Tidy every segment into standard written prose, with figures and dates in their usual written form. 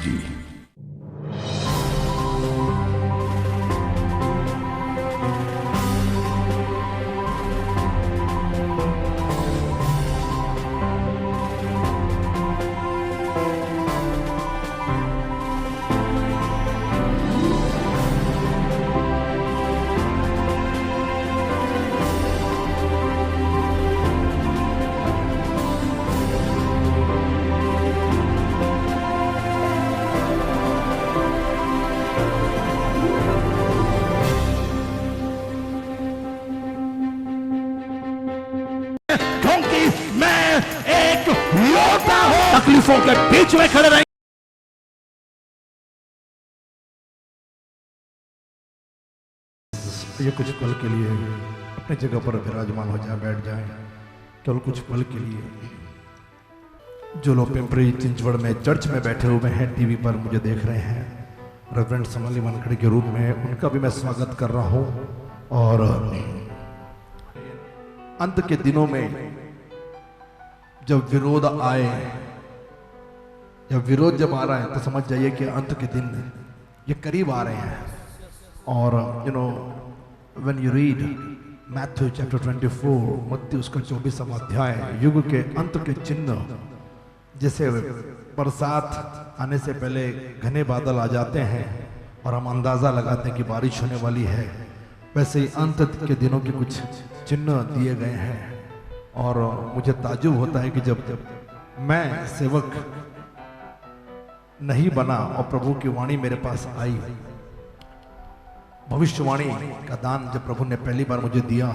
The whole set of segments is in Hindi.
जी। क्योंकि मैं एक योद्धा हूं, तकलीफों के बीच में खड़े रहेंगे। ये कुछ पल के लिए अपने जगह पर विराजमान हो जाए, बैठ जाए, केवल कुछ पल के लिए। जो लोग पिंपरी चिंचवड़ में चर्च में बैठे हुए हैं, टीवी पर मुझे देख रहे हैं, रेवरेंड सोनाली वानखड़े के रूप में उनका भी मैं स्वागत कर रहा हूं। और अंत के दिनों में जब विरोध आए, जब विरोध जब आ रहा है, तो समझ जाइए कि अंत के दिन ये करीब आ रहे हैं। और you know when you read Matthew chapter 24, मत्ती उसका 24वां अध्याय, युग के अंत के चिन्ह, जैसे बरसात आने से पहले घने बादल आ जाते हैं और हम अंदाजा लगाते हैं कि बारिश होने वाली है, वैसे ही अंत के दिनों के कुछ चिन्ह दिए गए हैं। और मुझे ताज्जुब होता है कि जब मैं सेवक नहीं बना और प्रभु की वाणी मेरे पास आई, भविष्यवाणी का दान जब प्रभु ने पहली बार मुझे दिया,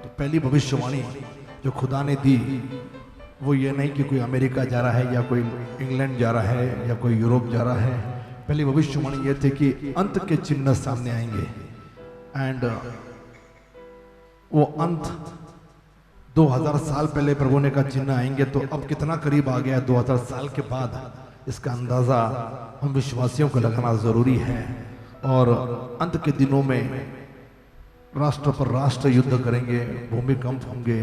तो पहली भविष्यवाणी जो खुदा ने दी वो ये नहीं कि कोई अमेरिका जा रहा है या कोई इंग्लैंड जा रहा है या कोई यूरोप जा रहा है। पहली भविष्यवाणी ये थी कि अंत के चिन्ह सामने आएंगे। एंड वो अंत 2000 साल पहले प्रभु ने कहा चिन्ह आएंगे, तो अब कितना करीब आ गया 2000 साल के बाद, इसका अंदाजा हम विश्वासियों को लगाना जरूरी है। और अंत के दिनों में राष्ट्र पर राष्ट्र युद्ध करेंगे, भूमिकंप होंगे,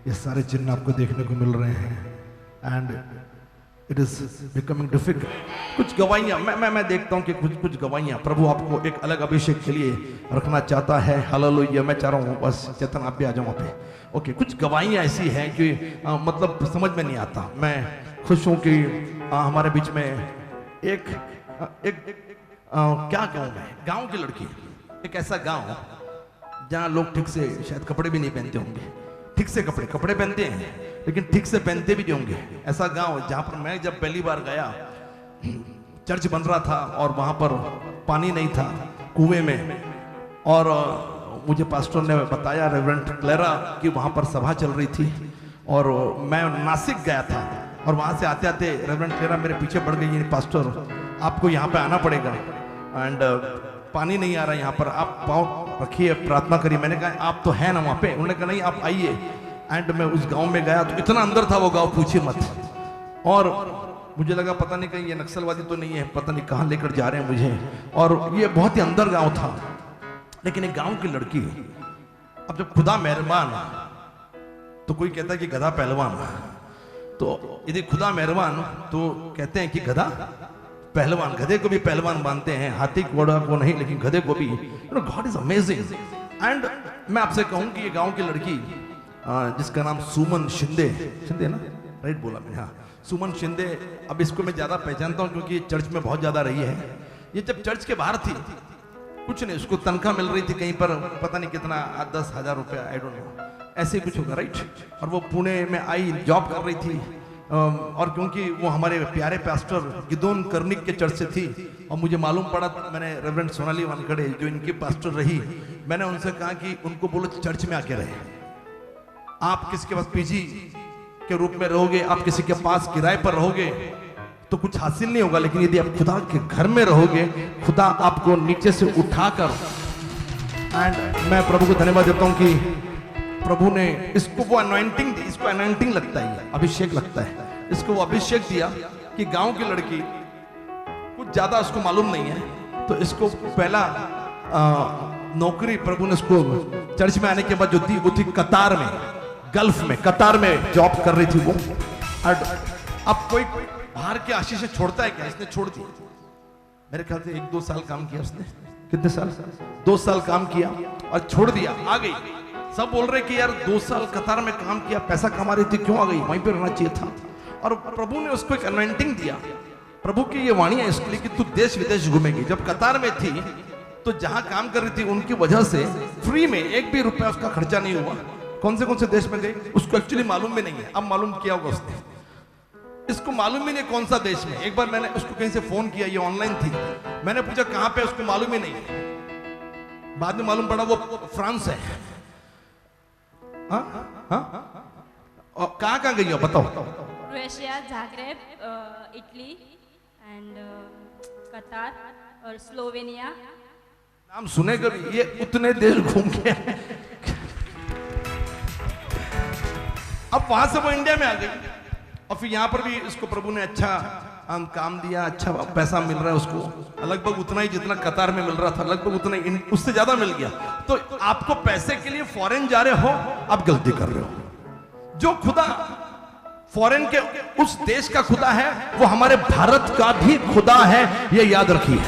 ये सारे चिन्ह आपको देखने को मिल रहे हैं। And it is becoming difficult. कुछ गवाहियां मैं देखता हूं कि कुछ गवाहियां प्रभु आपको एक अलग अभिषेक के लिए रखना चाहता है। हालेलुया। मैं चाह रहा हूं बस चेतन आप भी आ जाओ वहां पे। ओके, कुछ गवाहियां ऐसी हैं कि मतलब समझ में नहीं आता। मैं खुश हूं कि हमारे बीच में एक क्या कहूं मैं, गांव की लड़की, एक ऐसा गांव जहां लोग ठीक से शायद कपड़े भी नहीं पहनते होंगे, ठीक से कपड़े पहनते हैं लेकिन ठीक से पहनते भी नहीं होंगे। ऐसा गांव जहां पर मैं जब पहली बार गया, चर्च बन रहा था और वहां पर पानी नहीं था कुएं में, और मुझे पास्टर ने बताया रेवरेंड क्लेरा कि वहां पर सभा चल रही थी। और मैं नासिक गया था और वहां से आते आते रेवरेंड क्लेरा मेरे पीछे बढ़ गई, पास्टर आपको यहाँ पे आना पड़ेगा, एंड पानी नहीं आ रहा यहाँ पर, आप पाँव रखिए, प्रार्थना करिए। मैंने कहा आप तो है ना वहाँ पे? उन्होंने कहा नहीं आप आइए। एंड मैं उस गांव में गया तो इतना अंदर था वो गांव, पूछिए मत। और मुझे लगा पता नहीं कहीं ये नक्सलवादी तो नहीं है, पता नहीं कहाँ लेकर जा रहे हैं मुझे। और ये बहुत ही अंदर गांव था, लेकिन एक गांव की लड़की, अब जब खुदा मेहरबान, तो कोई कहता है कि गधा पहलवान, तो यदि खुदा मेहरबान तो कहते हैं कि गधा पहलवान। गधे को भी पहलवान मानते हैं, हाथी घोड़ा को नहीं, लेकिन गधे को भी। God is amazing. एंड मैं आपसे कहूं कि ये गांव की लड़की जिसका नाम सुमन शिंदे ना, राइट बोला मैंने? हाँ, सुमन शिंदे। अब इसको मैं ज्यादा पहचानता हूं क्योंकि चर्च में बहुत ज्यादा रही है। ये जब चर्च के बाहर थी, कुछ नहीं, उसको तनख्वाह मिल रही थी कहीं पर, पता नहीं कितना, 10,000 रुपया, आई डोंट नो, ऐसे ही कुछ होगा, राइट। और वो पुणे में आई, जॉब कर रही थी। और क्योंकि वो हमारे प्यारे पास्टर गिदोन कर्निक के चर्च से थी, और मुझे मालूम पड़ा, मैंने रेवरेंड सोनाली वानखड़े जो इनकी पास्टर रही, मैंने उनसे कहा कि उनको बोलो चर्च में आके रहे। आप किसी के पास पीजी के रूप में रहोगे, आप किसी के पास किराए पर रहोगे तो कुछ हासिल नहीं होगा, लेकिन यदि आप खुदा के घर में रहोगे, खुदा आपको नीचे से उठाकर। एंड मैं प्रभु को धन्यवाद देता हूं कि प्रभु ने इसको वो अनॉइंटिंग दी, इसको अनॉइंटिंग लगता है, अभिषेक लगता है, इसको वो अभिषेक दिया कि गांव की लड़की, कुछ ज्यादा उसको मालूम नहीं है, तो इसको पहला नौकरी प्रभु ने इसको चर्च में आने के बाद जो दी, वो थी कतार में, गल्फ में, कतार में जॉब कर रही थी वो। अब कोई बाहर की आशीष छोड़ता है क्या? इसने छोड़ दिया। मेरे ख्याल से 1-2 साल काम किया उसने। कितने साल? 2 साल काम किया और छोड़ दिया, आ गई। सब बोल रहे कि यार 2 साल कतार में काम किया, पैसा कमा रही थी, क्यों आ गई? वहीं पे रहना चाहिए था। और प्रभु ने उसको एक अनॉइंटिंग दिया। प्रभु की ये वाणी है इसके लिए कि तू देश विदेश घूमेगी। जब कतार में थी तो जहां काम कर रही थी उनकी वजह से फ्री में 1 भी रुपया उसका खर्चा नहीं हुआ। कौन से देश में गई उसको एक्चुअली मालूम भी नहीं है, अब मालूम किया होगा उसने। इसको मालूम ही नहीं कौन सा देश में। एक बार मैंने उसको कहीं से फोन किया, ये ऑनलाइन थी, मैंने पूछा कहां पे, उसको मालूम ही नहीं। बाद में मालूम पड़ा वो फ्रांस है। कहां गई हो बताओ? क्रोएशिया, जाग्रेब, इटली एंड कतार और स्लोवेनिया। नाम सुने कभी? ये उतने देश घूम के अब वहां से वो इंडिया में आ गई और फिर यहाँ पर भी इसको प्रभु ने अच्छा काम दिया, अच्छा पैसा मिल रहा है उसको, लगभग उतना ही जितना कतार में मिल रहा था, लगभग उतना ही, उससे ज्यादा मिल गया। तो आपको पैसे के लिए फॉरेन जा रहे हो, आप गलती कर रहे हो। जो खुदा फॉरेन के उस देश का खुदा है वो हमारे भारत का भी खुदा है, ये याद रखिए।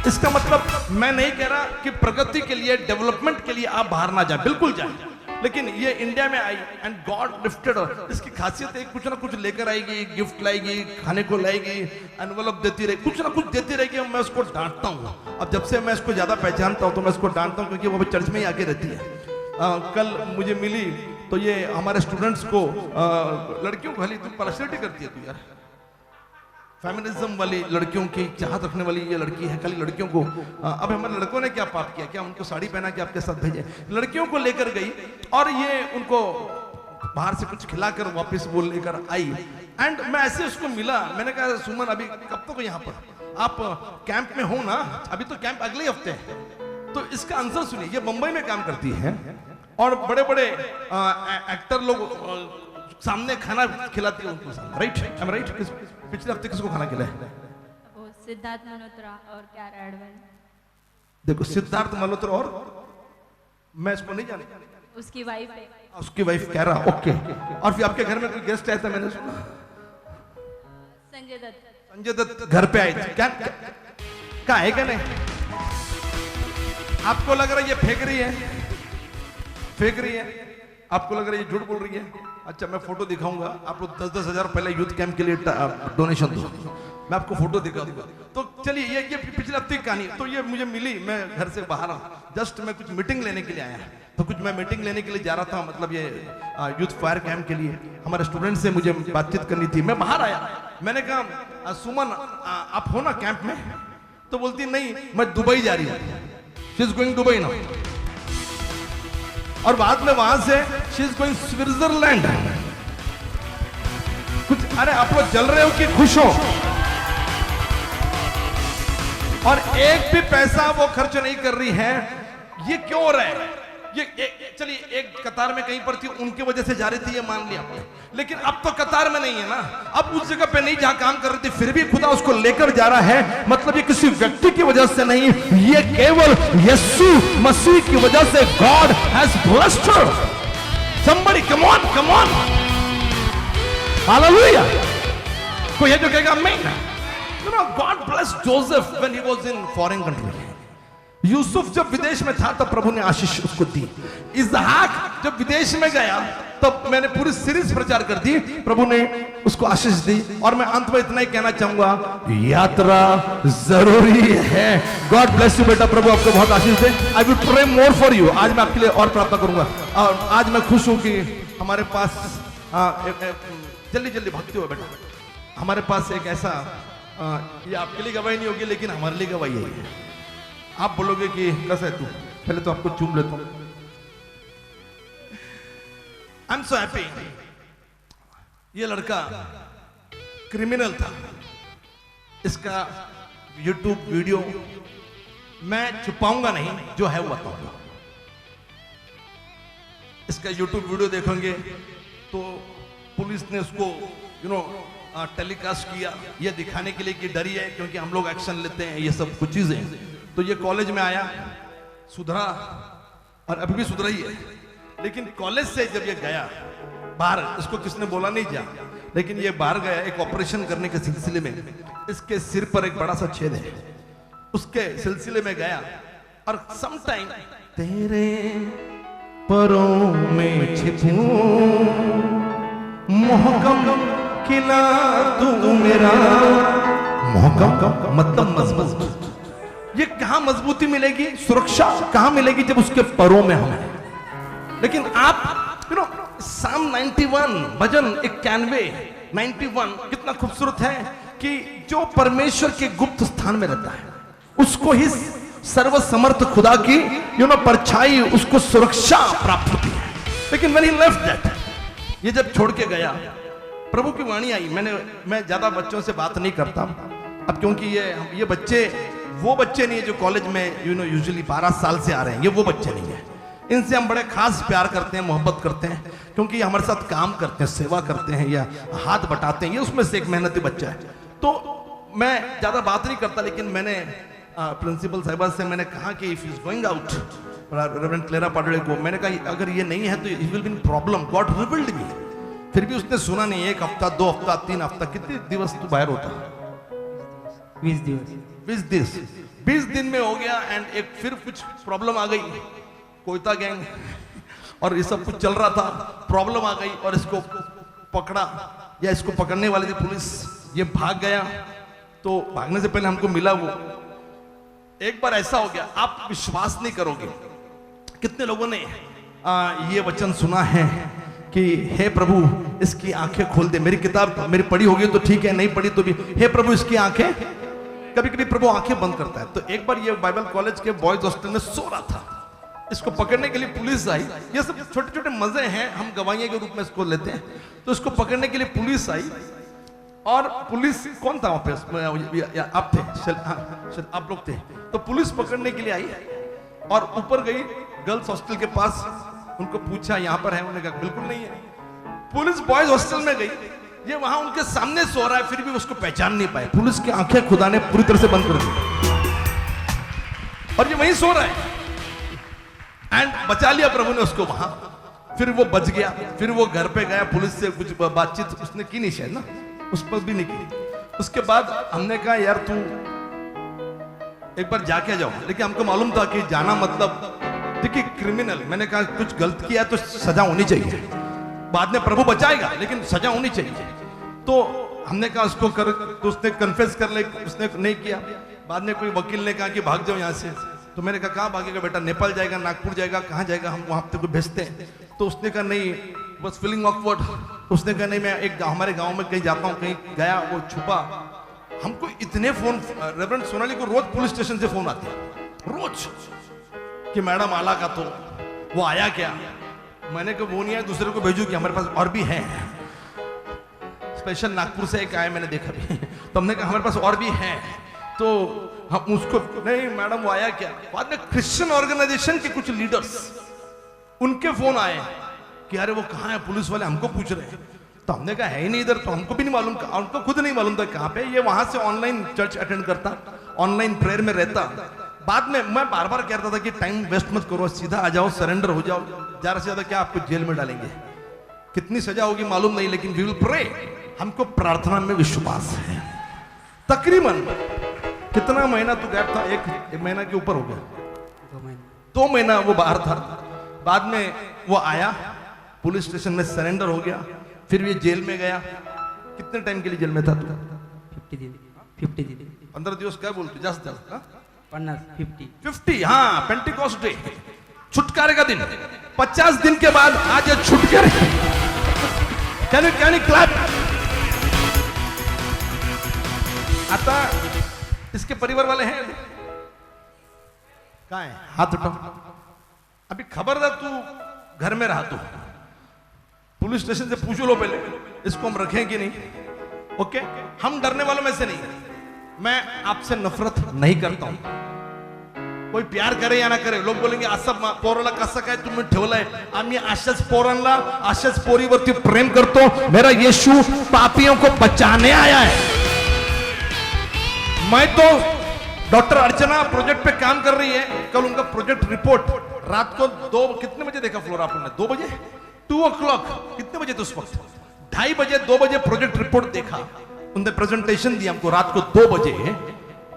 इसका मतलब मैं नहीं कह रहा कि प्रगति के लिए, डेवलपमेंट के लिए आप बाहर ना जाए, बिल्कुल जाए, लेकिन ये इंडिया में आई एंड गॉड लिफ्टेड। इसकी खासियत है कुछ ना कुछ लेकर आएगी, गिफ्ट लाएगी, खाने को लाएगी, एनवलप देती रहेगी, कुछ ना कुछ देती रहेगी। मैं उसको डांटता हूँ। अब जब से मैं उसको ज्यादा पहचानता हूँ तो मैं उसको डांटता हूँ, क्योंकि वो चर्च में ही आके रहती है। कल मुझे मिली तो ये हमारे स्टूडेंट्स को, लड़कियों को, खाली तू पर्सनैलिटी करती है तू यार, फेमिनिज्म वाली लड़कियों की चाहत रखने वाली ये लड़की है। खाली लड़कियों को, अब हमारे लड़कों ने क्या पाप किया? क्या उनको साड़ी पहना के आपके साथ भेजे? लड़कियों को लेकर गई और ये उनको बाहर से कुछ खिलाकर वापस वो लेकर आई। एंड मैं ऐसे उसको मिला, मैंने कहा सुमन अभी कब तक यहाँ पर, आप कैंप में हो ना? अभी तो कैंप अगले हफ्ते है। तो इसका आंसर सुनिए, ये मुंबई में काम करती है और बड़े बड़े एक्टर लोग सामने खाना खिलाती है उनको, राइट? I am right? पिछले हफ्ते किसको खाना खिलाया? वो सिद्धार्थ मल्होत्रा और क्यारा एडवाणी। देखो सिद्धार्थ मल्होत्रा और मैं इसको नहीं जानता, उसकी वाइफ है, उसकी वाइफ कह रहा, ओके। और फिर आपके घर में कोई गेस्ट आया था, मैंने सुना संजय दत्त। संजय दत्त घर पे आए थे, क्या है क्या नहीं? आपको लग रहा है ये फेंक रही है, फेंक रही है, आपको लग रहा है ये झूठ बोल रही है। अच्छा मैं फोटो दिखाऊंगा, आप लोग 10-10 हजार पहले यूथ कैंप के लिए डोनेशन दो, मैं आपको फोटो दिखा दूंगा। तो चलिए ये पिछले हफ्ते की कहानी। तो ये मुझे मिली, मैं घर से बाहर हूँ, जस्ट मैं कुछ मीटिंग लेने के लिए आया, तो कुछ मैं मीटिंग लेने के लिए जा रहा था, मतलब ये यूथ फायर कैंप के लिए हमारे स्टूडेंट से मुझे बातचीत करनी थी। मैं बाहर आया, मैंने कहा सुमन आप हो ना कैंप में? तो बोलती नहीं मैं दुबई जा रही हूँ, शी इज गोइंग दुबई ना। और बाद में वहां से शी इज गोइंग स्विट्जरलैंड। कुछ, अरे आप लोग जल रहे हो कि खुश हो? और एक भी पैसा वो खर्च नहीं कर रही है। ये क्यों हो रहा है? ये चलिए एक कतार में कहीं पर थी, उनकी वजह से जा रही थी, ये मान लिया आपने, लेकिन अब तो कतार में नहीं है ना, अब उस जगह पे नहीं जहां काम कर रही थी, फिर भी खुदा उसको लेकर जा रहा है। मतलब ये किसी व्यक्ति की वजह से नहीं, ये केवल यीशु मसीह की वजह से God has blessed her. Somebody come on, come on, hallelujah. कोई है जो कहेगा आमीन? You know, God blessed Joseph when he was in foreign country. Yusuf जब विदेश में था तब प्रभु ने आशीष उसको दी। इसहाक जब विदेश में गया तब मैंने पूरी सीरीज प्रचार कर दी, प्रभु ने उसको आशीष दी। और मैं अंत में इतना ही कहना चाहूंगा, यात्रा जरूरी है। गॉड ब्लेस यू बेटा, प्रभु आपको बहुत आशीष दे। I will pray more for you. आज मैं आपके लिए और प्रार्थना करूंगा। और आज मैं खुश हूं कि हमारे पास जल्दी जल्दी भक्ति हो बेटा, हमारे पास एक ऐसा, ये आपके लिए गवाही नहीं होगी लेकिन हमारे लिए गवाही है। आप बोलोगे कि कैसा है तू, पहले तो आपको चूम लेता हूं। I am so happy. ये लड़का क्रिमिनल था, इसका यूट्यूब वीडियो मैं छुपाऊंगा नहीं, जो है वो बताऊंगा। इसका यूट्यूब वीडियो देखोगे तो पुलिस ने उसको टेलीकास्ट किया, ये दिखाने के लिए कि डरी है, क्योंकि हम लोग एक्शन लेते हैं, ये सब कुछ चीजें। तो ये कॉलेज में आया, सुधरा और अभी भी सुधरा ही है, लेकिन कॉलेज से जब ये गया बाहर, इसको किसने बोला नहीं जा, लेकिन ये बाहर गया एक ऑपरेशन करने के सिलसिले में, इसके सिर पर एक बड़ा सा छेद है, उसके सिलसिले में गया और सम टाइम तेरे परों में छिपूं मोहकम किला तू मेरा, मोहकम मतलब मजबूत। ये कहां मजबूती मिलेगी, सुरक्षा कहां मिलेगी, जब उसके परों में हम हैं। लेकिन आप यू नो साम 91 भजन 91 91 कितना खूबसूरत है कि जो परमेश्वर के गुप्त स्थान में रहता है उसको ही सर्वसमर्थ खुदा की परछाई, उसको सुरक्षा प्राप्त होती है। लेकिन when he left that, ये जब छोड़ के गया, प्रभु की वाणी आई। मैं ज्यादा बच्चों से बात नहीं करता अब, क्योंकि ये बच्चे वो बच्चे नहीं है जो कॉलेज में यूजुअली 12 साल से आ रहे हैं, ये वो बच्चे नहीं है। इनसे हम बड़े खास प्यार करते हैं, मोहब्बत करते हैं, क्योंकि हमारे साथ काम करते हैं, सेवा करते हैं या हाथ बटाते हैं। ये उसमें से एक मेहनती बच्चा है। तो मैं ज्यादा बात नहीं करता, लेकिन मैंने प्रिंसिपल साहिबा से मैंने कहा कि if is going out, reverend Clara Padley को मैंने कहा अगर ये नहीं है तो he will be in problem, God revealed me. फिर भी उसने सुना नहीं। 1 हफ्ता 2 हफ्ता 3 हफ्ता, कितने दिवस तू बाहर होता? 20 दिन में हो गया। एंड एक फिर कुछ प्रॉब्लम आ गई, कोयता गैंग और ये सब कुछ चल रहा था, प्रॉब्लम आ गई और इसको पकड़ा, या इसको पकड़ने वाली थी पुलिस। ये भाग गया, तो भागने से पहले हमको मिला वो। एक बार ऐसा हो गया, आप विश्वास नहीं करोगे कितने लोगों ने ये वचन सुना है कि हे प्रभु इसकी आंखें खोल दे। मेरी किताब मेरी पढ़ी होगी तो ठीक है, नहीं पढ़ी तो भी हे प्रभु इसकी आंखें। कभी कभी प्रभु आंखें बंद करता है। तो एक बार ये बाइबल कॉलेज के बॉयज हॉस्टल में सो रहा था, इसको पकड़ने के लिए पुलिस आई। ये सब छोटे छोटे मजे हैं, हम गवाहियों के रूप में इसको लेते हैं। तो इसको पकड़ने के लिए पुलिस आई, और पुलिस कौन था वहां पे? आप थे, शायद आप लोग थे। तो पुलिस पकड़ने के लिए आई और ऊपर गई गर्ल्स हॉस्टल के पास, उनको पूछा यहां पर है? उन्होंने कहा बिल्कुल नहीं है। पुलिस बॉयज हॉस्टल में गई, ये वहां उनके सामने सो रहा है, फिर भी उसको पहचान नहीं पाए। पुलिस की आंखें खुदा ने पूरी तरह से बंद कर दी और ये वहीं सो रहा है। एंड बचा लिया प्रभु ने उसको वहां। फिर वो बच गया। फिर वो घर पे गया, पुलिस से कुछ बातचीत उसने की नहीं शायद ना, उस पर भी नहीं की। उसके बाद हमने कहा यार तू एक बार जाके जाओ, लेकिन हमको मालूम था कि जाना मतलब देखिए क्रिमिनल। मैंने कहा कुछ गलत किया तो सजा होनी चाहिए, बाद में प्रभु बचाएगा, लेकिन सजा होनी चाहिए। तो हमने कहा उसको कर, तो उसने कन्फेस कर ले, उसने नहीं किया। बाद में कोई वकील ने कहा कि भाग जाओ यहाँ से। तो मैंने कहा कहाँ भागेगा बेटा? नेपाल जाएगा, नागपुर जाएगा, कहाँ जाएगा? हम वहां पे भेजते हैं। तो उसने कहा नहीं, बस फीलिंग ऑकवर्ड। उसने कहा नहीं मैं एक हमारे गांव में कहीं जाता हूँ। कहीं गया, वो छुपा। हमको इतने फोन, रेवरेंड सोनाली को रोज पुलिस स्टेशन से फोन आते हैं, रोज, कि मैडम आला का तो वो आया क्या? मैंने कहा वो नहीं आया, दूसरे को भेजू कि हमारे पास और भी है। स्पेशल नागपुर से एक आया, मैंने देखा भी। तो हमने कहा हमारे पास और भी है, तो हम उसको नहीं मैडम वो आया क्या? बाद में क्रिश्चियन ऑर्गेनाइजेशन के कुछ लीडर्स, उनके फोन आए कि अरे वो कहाँ है, पुलिस वाले हमको पूछ रहे हैं। तो हमने कहा है ही नहीं इधर, तो हमको भी नहीं मालूम, उनको खुद नहीं मालूम था कहाँ पे। ये वहां से ऑनलाइन चर्च अटेंड करता, ऑनलाइन प्रेयर में रहता। बाद में मैं बार बार कहता था कि टाइम वेस्ट मत करो, सीधा आ जाओ, सरेंडर हो जाओ। ज्यादा से ज्यादा क्या आपको जेल में डालेंगे, कितनी सजा होगी मालूम नहीं, लेकिन वी विल प्रे। हमको प्रार्थना में विश्वास है। तकरीबन कितना महीना तू गैप था? एक महीना के ऊपर हो गया, 2 महीना वो बाहर था। बाद में वो आया, पुलिस स्टेशन में सरेंडर हो गया, फिर ये जेल में गया। कितने टाइम के लिए जेल में था तू? 50 दिन 15 दिवस क्या बोलते? जास्त 50 हाँ, पेंटिकॉस्ट डे, छुटकारे का दिन। 50 दिन के बाद आज ये छुटकारे। Can you clap? आता इसके परिवार वाले हैं कहाँ है? हाथ उठाओ। अभी खबरदार तू घर में रहा, तू पुलिस स्टेशन से पूछ लो पहले इसको हम रखें कि नहीं। ओके, हम डरने वालों में से नहीं। मैं आपसे नफरत नहीं करता हूं, कोई प्यार करे या ना करे। लोग बोलेंगे असं पोराला कसं काय तुम्ही ठेवलंय? आम्ही अशाच पोरांना, अशाच पोरीवरती प्रेम करतो। मेरा यीशु पापियों को बचाने आया है। मैं तो डॉक्टर अर्चना प्रोजेक्ट पे काम कर रही है। कल उनका प्रोजेक्ट रिपोर्ट रात को 2 कितने बजे देखा फ्लोर आपने? 2 बजे, 2 o'clock। कितने बजे थे उस वक्त? 2:30 बजे 2 बजे प्रोजेक्ट रिपोर्ट देखा, उनने प्रेजेंटेशन दिया हमको रात को 2 बजे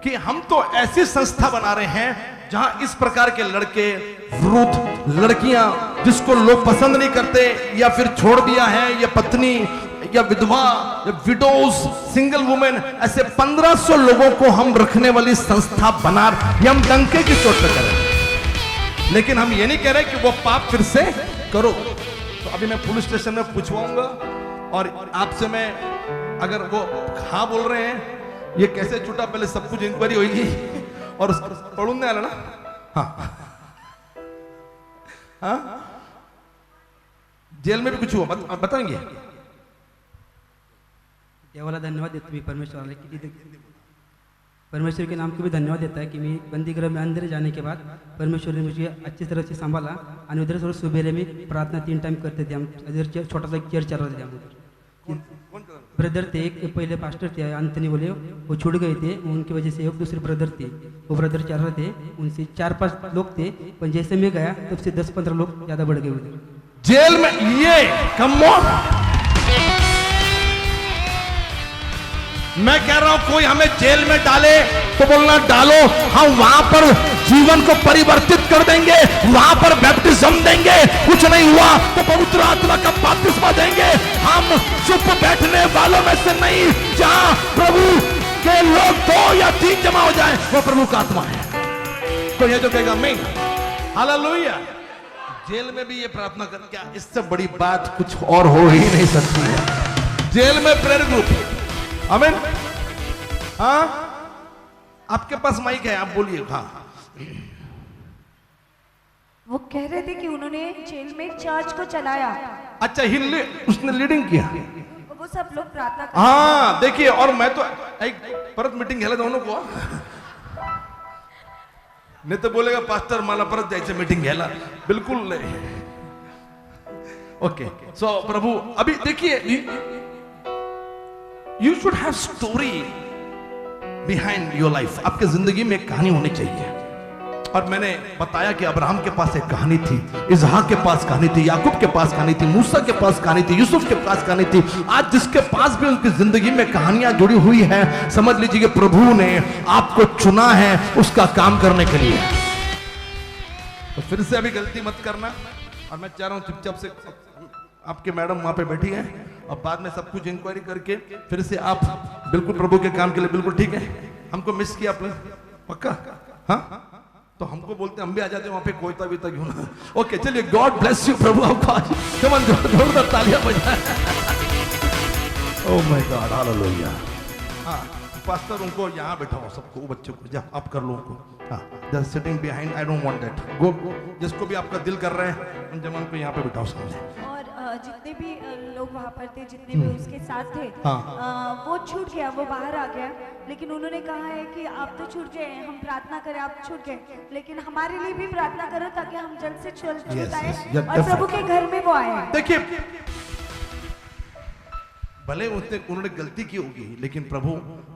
कि हम तो ऐसी संस्था बना रहे हैं जहां इस प्रकार के लड़के, वृद्ध लड़कियां जिसको लोग पसंद नहीं करते या फिर छोड़ दिया है, या पत्नी या विधवा या विडोज, सिंगल वुमेन, ऐसे 1500 लोगों को हम रखने वाली संस्था बना, ये हम डंके की चोट पे करें। लेकिन हम ये नहीं कह रहे कि वो पाप फिर से करो। तो अभी मैं पुलिस स्टेशन में पूछवाऊंगा और आपसे मैं, अगर वो हाँ बोल रहे हैं ये कैसे छूटा, पहले सब कुछ इंक्वायरी होगी और पढ़ूंगे आला ना। हाँ हाँ, जेल में भी कुछ हुआ बताएंगे। देवाला धन्यवाद देतो मी परमेश्वराला की परमेश्वर के नाम को भी धन्यवाद देता है कि मैं बंदीगृह में अंदर जाने के बाद परमेश्वर ने मुझे अच्छी तरह से संभाला। और उधर से सुबह में प्रार्थना 3 टाइम करते थे हम। इधर छोटा सा चर्च चल रहा थे हम उधर। ब्रदर थे, एक पहले पास्टर थे अंतनी बोले, वो छूट गए थे, उनकी वजह से एक दूसरे ब्रदर थे, वो ब्रदर चल रहे थे, उनसे 4-5 लोग थे, पर जैसे मैं गया तब से 10-15 लोग ज्यादा बढ़ गए उधर जेल में। ये कम ऑन, मैं कह रहा हूं कोई हमें जेल में डाले तो बोलना डालो, हम वहां पर जीवन को परिवर्तित कर देंगे, वहां पर बैप्टिज्म देंगे। कुछ नहीं हुआ तो पवित्र आत्मा का बपतिस्मा देंगे। हम चुप बैठने वालों में से नहीं, जहां प्रभु के लोग 2 या 3 जमा हो जाए वो प्रभु का आत्मा है। तो ये जो कहेगा मैं हालेलुया, जेल में भी ये प्रार्थना कर, क्या इससे बड़ी बात कुछ और हो ही नहीं सकती है। जेल में प्रेयर ग्रुप, आमीन। हाँ, आपके पास माइक है, आप बोलिए। हाँ, वो कह रहे थे कि उन्होंने जेल में चर्च को चलाया। अच्छा, उसने लीडिंग किया, वो सब लोग प्रार्थना कर। हाँ देखिए, और मैं तो एक परत मीटिंग घ्यायला दोनों को नहीं तो बोलेगा पास्टर मला परत जायचं मीटिंग घ्यायला, बिल्कुल नहीं। ओके, सो प्रभु अभी देखिए, you should have story behind your life. आपके जिंदगी में एक कहानी होनी चाहिए। और मैंने बताया कि अब्राहम के पास एक कहानी थी, इसहाक के पास कहानी थी, याकूब के पास कहानी थी, मूसा के पास कहानी थी, यूसुफ के पास कहानी थी। आज जिसके पास भी उनकी जिंदगी में कहानियां जुड़ी हुई हैं, समझ लीजिए कि प्रभु ने आपको चुना है उसका काम करने के लिए। तो फिर से अभी गलती मत करना। और मैं चाह रहा हूं चुपचाप से, आपके मैडम वहां पे बैठी है, और बाद में सब कुछ इंक्वायरी करके फिर से आप बिल्कुल प्रभु के काम के लिए बिल्कुल ठीक है। हमको मिस किया आपने पक्का? हाँ, तो हमको बोलते हम भी आ जाते वहां पे, कोई तभी तक क्यों ना। ओके चलिए, गॉड ब्लेस यू प्रभु आपको आज। कमन जोरदार तालियां बजाएं। Oh my God, hallelujah. हाँ, पास्टर उनको यहाँ बैठाओ, सबको, बच्चों को, जा आप कर लो उनको। हाँ, just sitting behind, I don't want that. Go, जिसको भी आपका दिल कर रहे हैं उन जवान को यहाँ पे बैठाओ सामने। और जितने भी लोग वहाँ पर थे, जितने भी उसके साथ थे, हाँ। वो छूट गया, वो बाहर आ गया। लेकिन उन्होंने कहा है कि आप तो छूट गए, हम प्रार्थना करें, आप छूट गए, लेकिन हमारे लिए भी प्रार्थना करो ताकि हम जल्द से जल्द छूट आए और प्रभु के घर में वो आए। देखिए, भले उन्होंने गलती की होगी, लेकिन प्रभु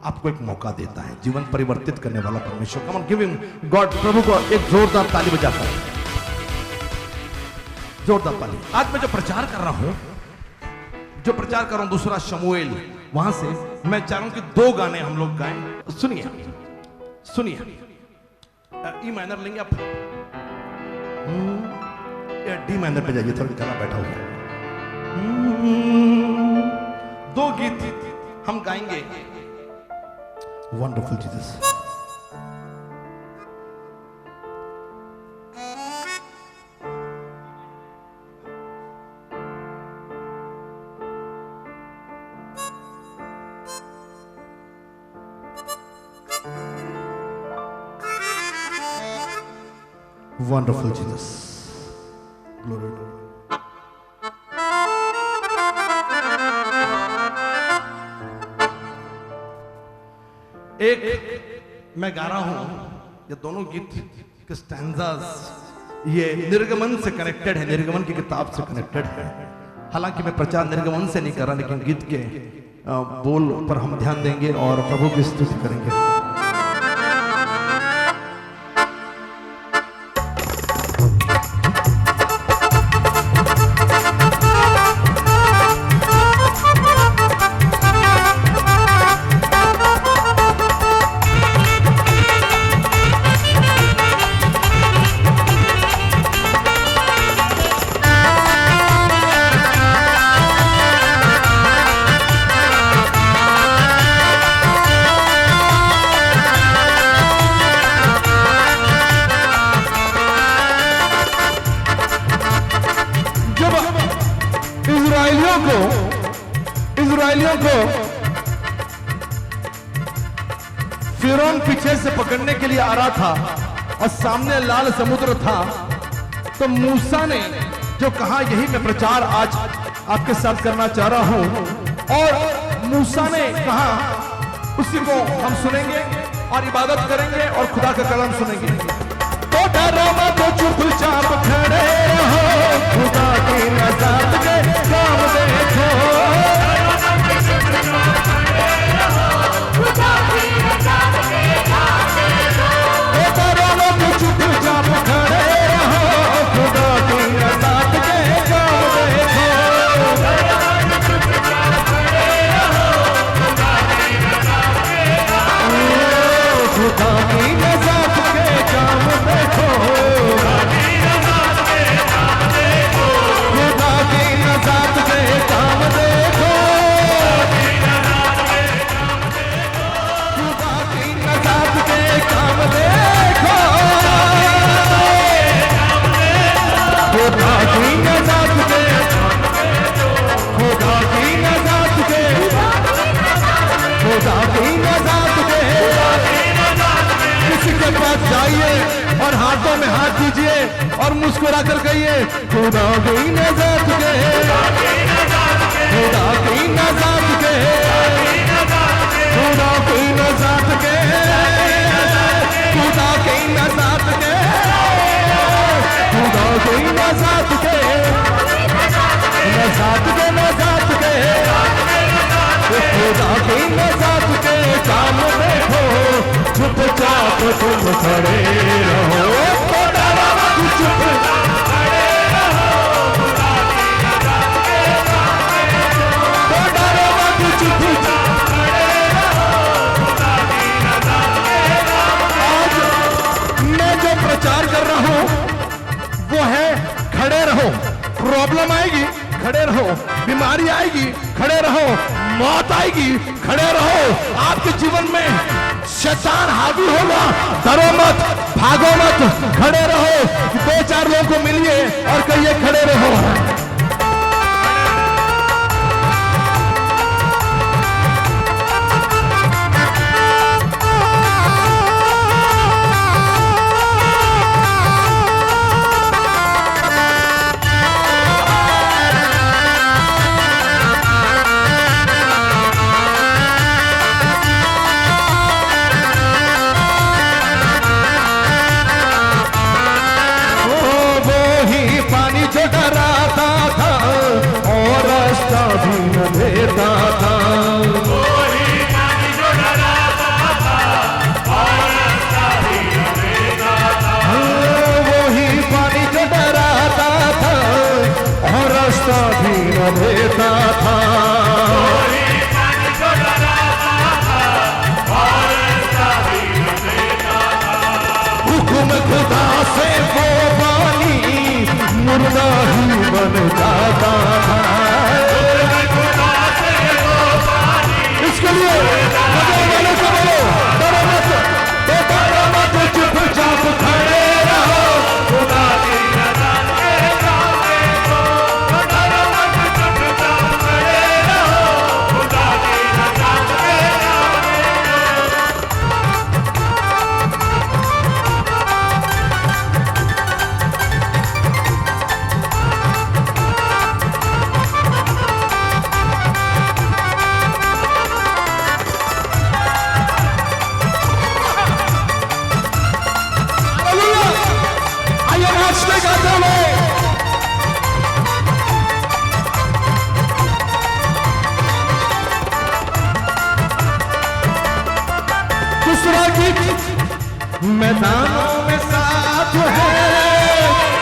आपको एक मौका देता है, जीवन परिवर्तित करने वाला परमेश्वर। Come on, give him God, प्रभु को एक जोरदार ताली बजाकर, जोरदार ताली। आज मैं जो प्रचार कर रहा हूं, दूसरा शमूएल, वहां से मैं चाह रहा हूं कि 2 गाने हम लोग गाएं। सुनिए, ई माइनर लेंगे आप, या डी माइनर पे जाइए, थोड़ा गाना बैठा हुआ। 2 गीत हम गाएंगे। Wonderful Jesus. Wonderful Jesus. Glory to God. एक मैं गा रहा हूं, ये दोनों गीत के स्टैंजास ये निर्गमन से कनेक्टेड है, निर्गमन की किताब से कनेक्टेड है। हालांकि मैं प्रचार निर्गमन से नहीं कर रहा, लेकिन गीत के बोल पर हम ध्यान देंगे और प्रभु की स्तुति करेंगे। इजराइलियों को फिरौन पीछे से पकड़ने के लिए आ रहा था और सामने लाल समुद्र था। तो मूसा ने जो कहा, यही मैं प्रचार आज आपके साथ करना चाह रहा हूं। और मूसा ने कहा, उसी को हम सुनेंगे और इबादत करेंगे और खुदा का कलाम सुनेंगे। तो डरो मत, चुपचाप खड़े हो, खुदा की नज़ात के काम देखो। चुपचाप खड़े हो, खुदा की नज़ात के काम देखो। खुदा की नज़ात के काम देखो। खुदा की नज़ात के काम देखो। खुदा की नज़ात के काम देखो। खुदा की नज़ात के, खुदा की नज़ात के, खुदा की नज़ात के। किसी के पास जाइए और हाथों में हाथ दीजिए और मुस्कुरा कर कहिए, खुदा की नज़ात के, खुदा की नज़ात के, खुदा की नज़ात के, खुदा की नज़ात के, खुदा की नज़ात के, नज़ात के, नज़ात के, खुदा की नज़ात के काम देखो। चुपचाप तुम खड़े रहो, चुपचाप खड़े रहो, डरो मत, चुपचाप खड़े रहो। आज मैं जो प्रचार कर रहा हूं वो है खड़े रहो। प्रॉब्लम आएगी, खड़े रहो। बीमारी आएगी, खड़े रहो। मौत आएगी, खड़े रहो। आपके जीवन में शैतान हावी होगा, डरो मत, भागो मत, खड़े रहो। 2-4 लोगों को मिलिए और कहिए खड़े रहो। देता था, हुक्म खुदा से वो पानी मुर्दा ही बन जाता था। इसके लिए वाले से बोलो, डरो मत, डरो मत, चुपचाप खड़े रहो। खुदा की नज़ात के काम देखो। डरो मत, चुपचाप खड़े रहो। खुदा की नज़ात के काम दूसरा गीत मैदानों में साथ है,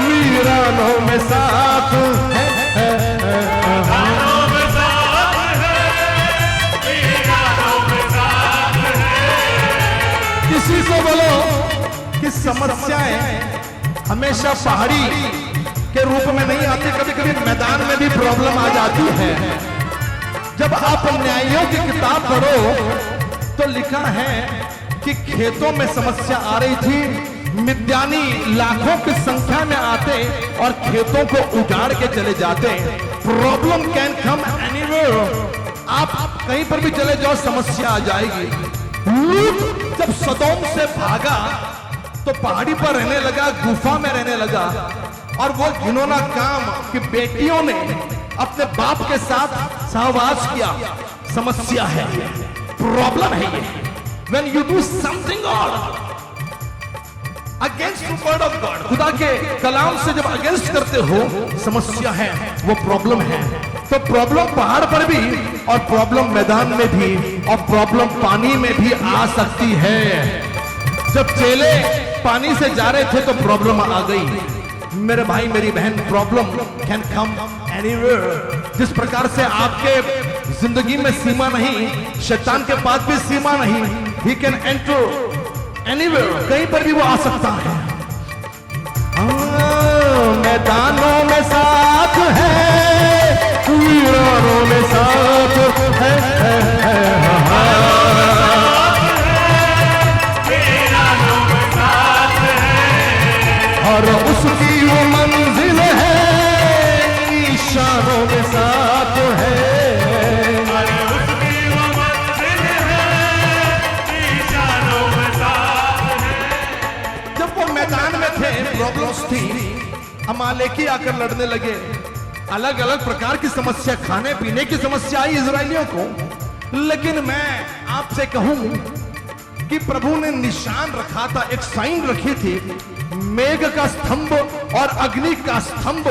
वीरानों में साथ है, मैदानों में साथ है, वीरानों में साथ है। किसी से बोलो कि समस्याएं हमेशा पहाड़ी के रूप में नहीं आती, कभी कभी मैदान में भी प्रॉब्लम आ जाती है। जब आप न्यायों की किताब पढ़ो तो लिखा है कि खेतों में समस्या आ रही थी, मिद्यानी लाखों की संख्या में आते और खेतों को उजाड़ के चले जाते। Problem can come anywhere. आप कहीं पर भी चले जाओ समस्या आ जाएगी। लूत जब सदोम से भागा तो पहाड़ी पर रहने लगा, गुफा में रहने लगा, और वो घिनौना काम कि बेटियों ने अपने बाप के साथ सहवास किया। समस्या है, प्रॉब्लम है ये। When you do something against the word of God, खुदा के कलाम से जब अगेंस्ट करते हो, समस्या है, वो प्रॉब्लम है। तो प्रॉब्लम पहाड़ पर भी, और प्रॉब्लम मैदान में भी, और प्रॉब्लम पानी में भी आ सकती है। जब चेले पानी से जा रहे थे तो प्रॉब्लम आ गई। मेरे भाई मेरी बहन, प्रॉब्लम कैन कम एनीवेयर। जिस प्रकार से आपके जिंदगी में सीमा नहीं, शैतान के पास भी सीमा नहीं। ही कैन एंटर एनीवेयर, कहीं पर भी वो आ सकता है। मैदानों में साथ है, वीरानों में साथ है, और उसकी वो मंजिल है, निशानों में साथ है। उसकी वो मंजिल है, निशानों में साथ है। जब वो मैदान में थे, प्रॉब्लम्स थी, अमालेकी आकर लड़ने लगे। अलग अलग प्रकार की समस्या, खाने पीने की समस्या आई इजरायलियों को। लेकिन मैं आपसे कहूं कि प्रभु ने निशान रखा था, एक साइन रखी थी, मेघ का स्तंभ और अग्नि का स्तंभ।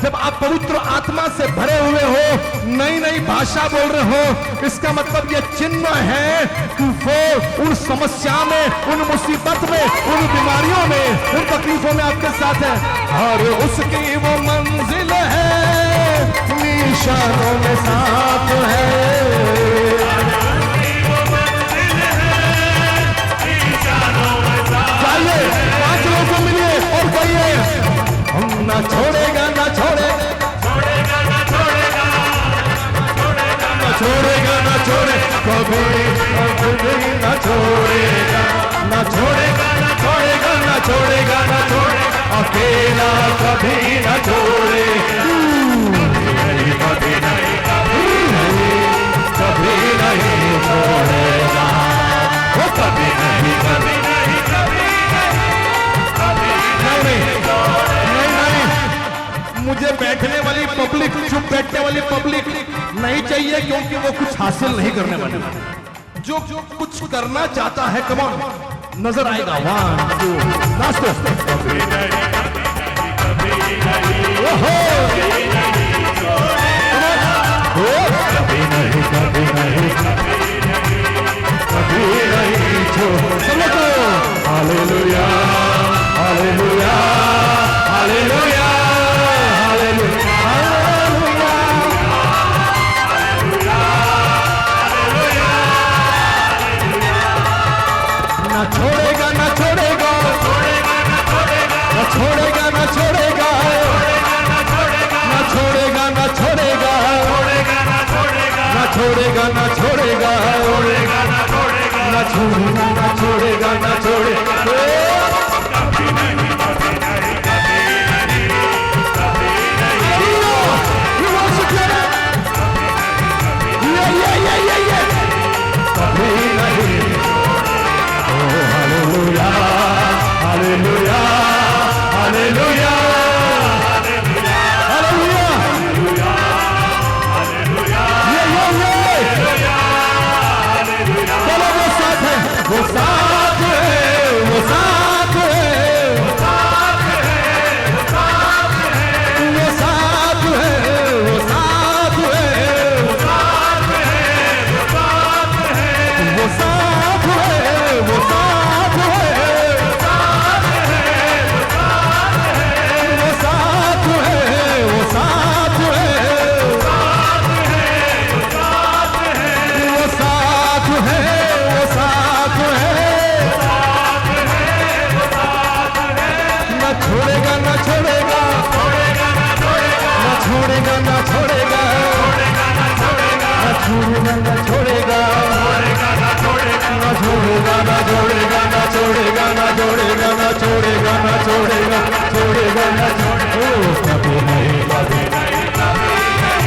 जब आप पवित्र आत्मा से भरे हुए हो, नई नई भाषा बोल रहे हो, इसका मतलब यह चिन्ह है कि वो उन समस्या में, उन मुसीबत में, उन बीमारियों में, उन तकलीफों में आपके साथ है। और उसकी वो मंजिल है, निशानों में साथ है। जाइए 5 लोगों को मिलिए और कहिए, हम ना छोड़ेगा, ना छोड़ेगा, छोड़ेगा ना छोड़ेगा, छोड़ेगा ना छोड़ेगा, ना छोड़े कभी, कभी ना छोड़ेगा, ना छोड़ेगा, ना छोड़ेगा, ना छोड़ेगा, ना छोड़ेगा, अकेला कभी ना छोड़े, कभी नहीं, कभी नहीं छोड़ेगा, वो कभी नहीं, कभी नहीं, कभी नहीं। मुझे बैठने वाली पब्लिक, चुप बैठने वाली पब्लिक नहीं चाहिए, क्योंकि वो कुछ हासिल नहीं करने वाली। जो कुछ करना चाहता है, कम ऑन, नजर आएगा। 1 2 नाचो। कभी नहीं, कभी नहीं, ओहो, कभी नहीं, कभी नहीं, कभी नहीं छोड़। समझो, हालेलुया, हालेलुया, हालेलुया, हालेलुया, ना छोड़ेगा, ना छोड़ेगा, ना छोड़ेगा, ना छोड़ेगा, ना छोड़ेगा, ना छोड़ेगा, ना छोड़ेगा, ना छोड़ेगा, ना छोड़ेगा, ना छोड़ेगा, ना छोड़ेगा। Hallelujah, hallelujah, hallelujah, चलो वो साथ है, वो साथ है, वो साथ है, वो साथ है, वो साथ है, वो साथ है, वो साथ है, वो साथ है, वो साथ है, वो साथ है। छोड़ेगा, छोड़ेगा, छोड़ेगा, कभी नहीं, कभी नहीं, कभी नहीं।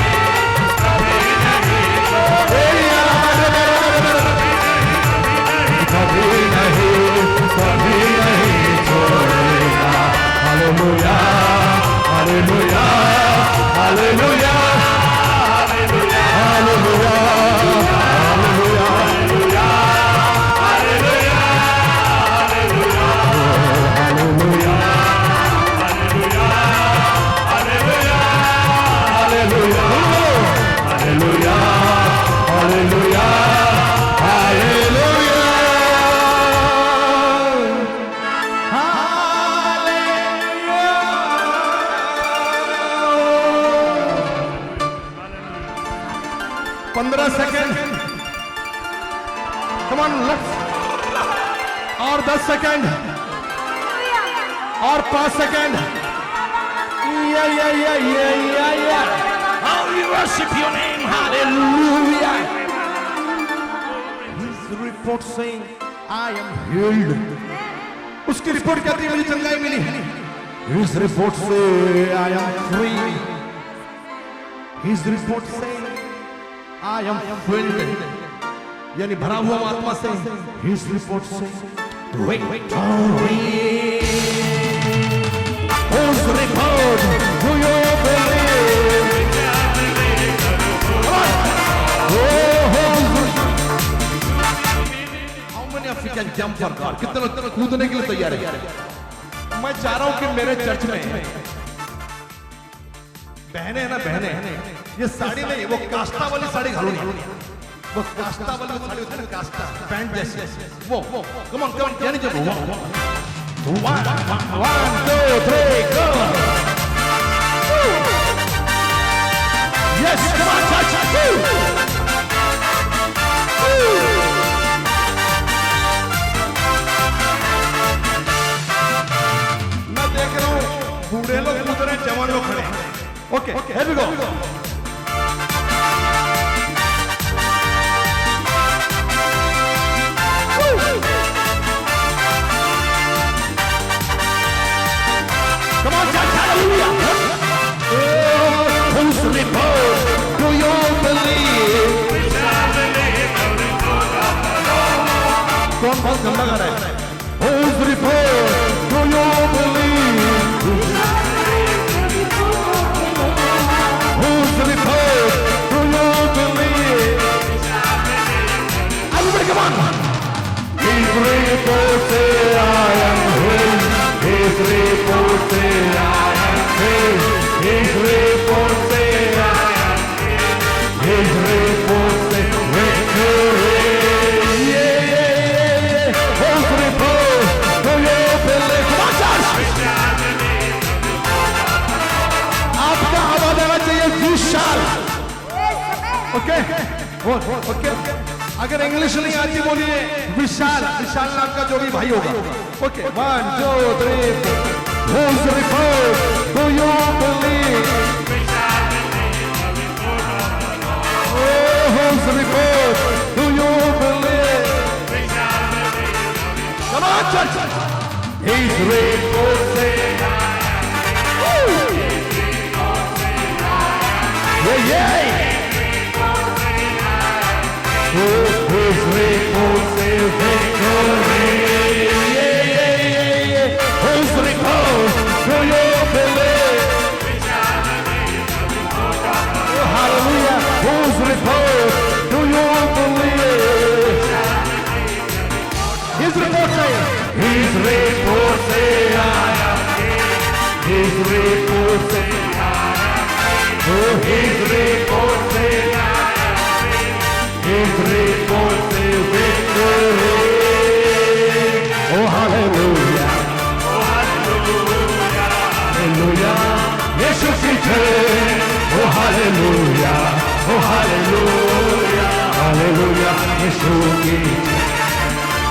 15 सेकेंड, कम ऑन लेट्स, और 10 सेकेंड, और 5 second. How we worship your name, hallelujah. His report saying, I am healed. उसकी रिपोर्ट कहती है मुझे चंगाई मिली। His report say, I am free. His report say, I am filled. यानी भरा हुआ आत्मा से। His report say, victory. Whose report do you believe? How many of you can jump for God? कितने लोग कूदने के लिए तैयार है? मैं चाह रहा हूं कि मेरे चर्च में बहने हैं ना, बहने, ये साड़ी नहीं, वो कास्टा वाली साड़ी घालो नहीं, वो कास्टा वाली साड़ी होती है ना, कास्टा पैंट जैसी, वो कम ऑन क्या नहीं जब 1 2 3 go, yes come on touch, मैं देख रहा हूं बूढ़े लोग कूद रहे हैं, जवान लोग खड़े हैं। Okay here we go. Come on, church, hallelujah. Whose report do you believe? कौन बहुत गंदा गा रहा है? Whose report do you believe? Whose report do you believe? Everybody, come on. His report say I am healed. His report say I am free. His report say I am healed. His report say victory. Yeah. Whose report do you believe? Come on, church. आपका आवाज आना चाहिए विशाल। ओके। अगर इंग्लिश नहीं आती बोलिए विशाल, विशाल नाम का जो भी भाई होगा। Okay 1 2 3 Whose report do you believe? Oh, whose report do you believe? Come on, church. His report say yeah. Oh, his report say victory. Yeah. Whose report do you believe? Oh, hallelujah. Whose report do you believe? His report say. His report say I am healed. His report say I am healed. Oh, his report say I am healed. His report say victory. Oh, hallelujah. Oh, hallelujah. Hallelujah. Yeshu ki jai. Oh, hallelujah. Oh, hallelujah. Hallelujah. Yeshu ki jai.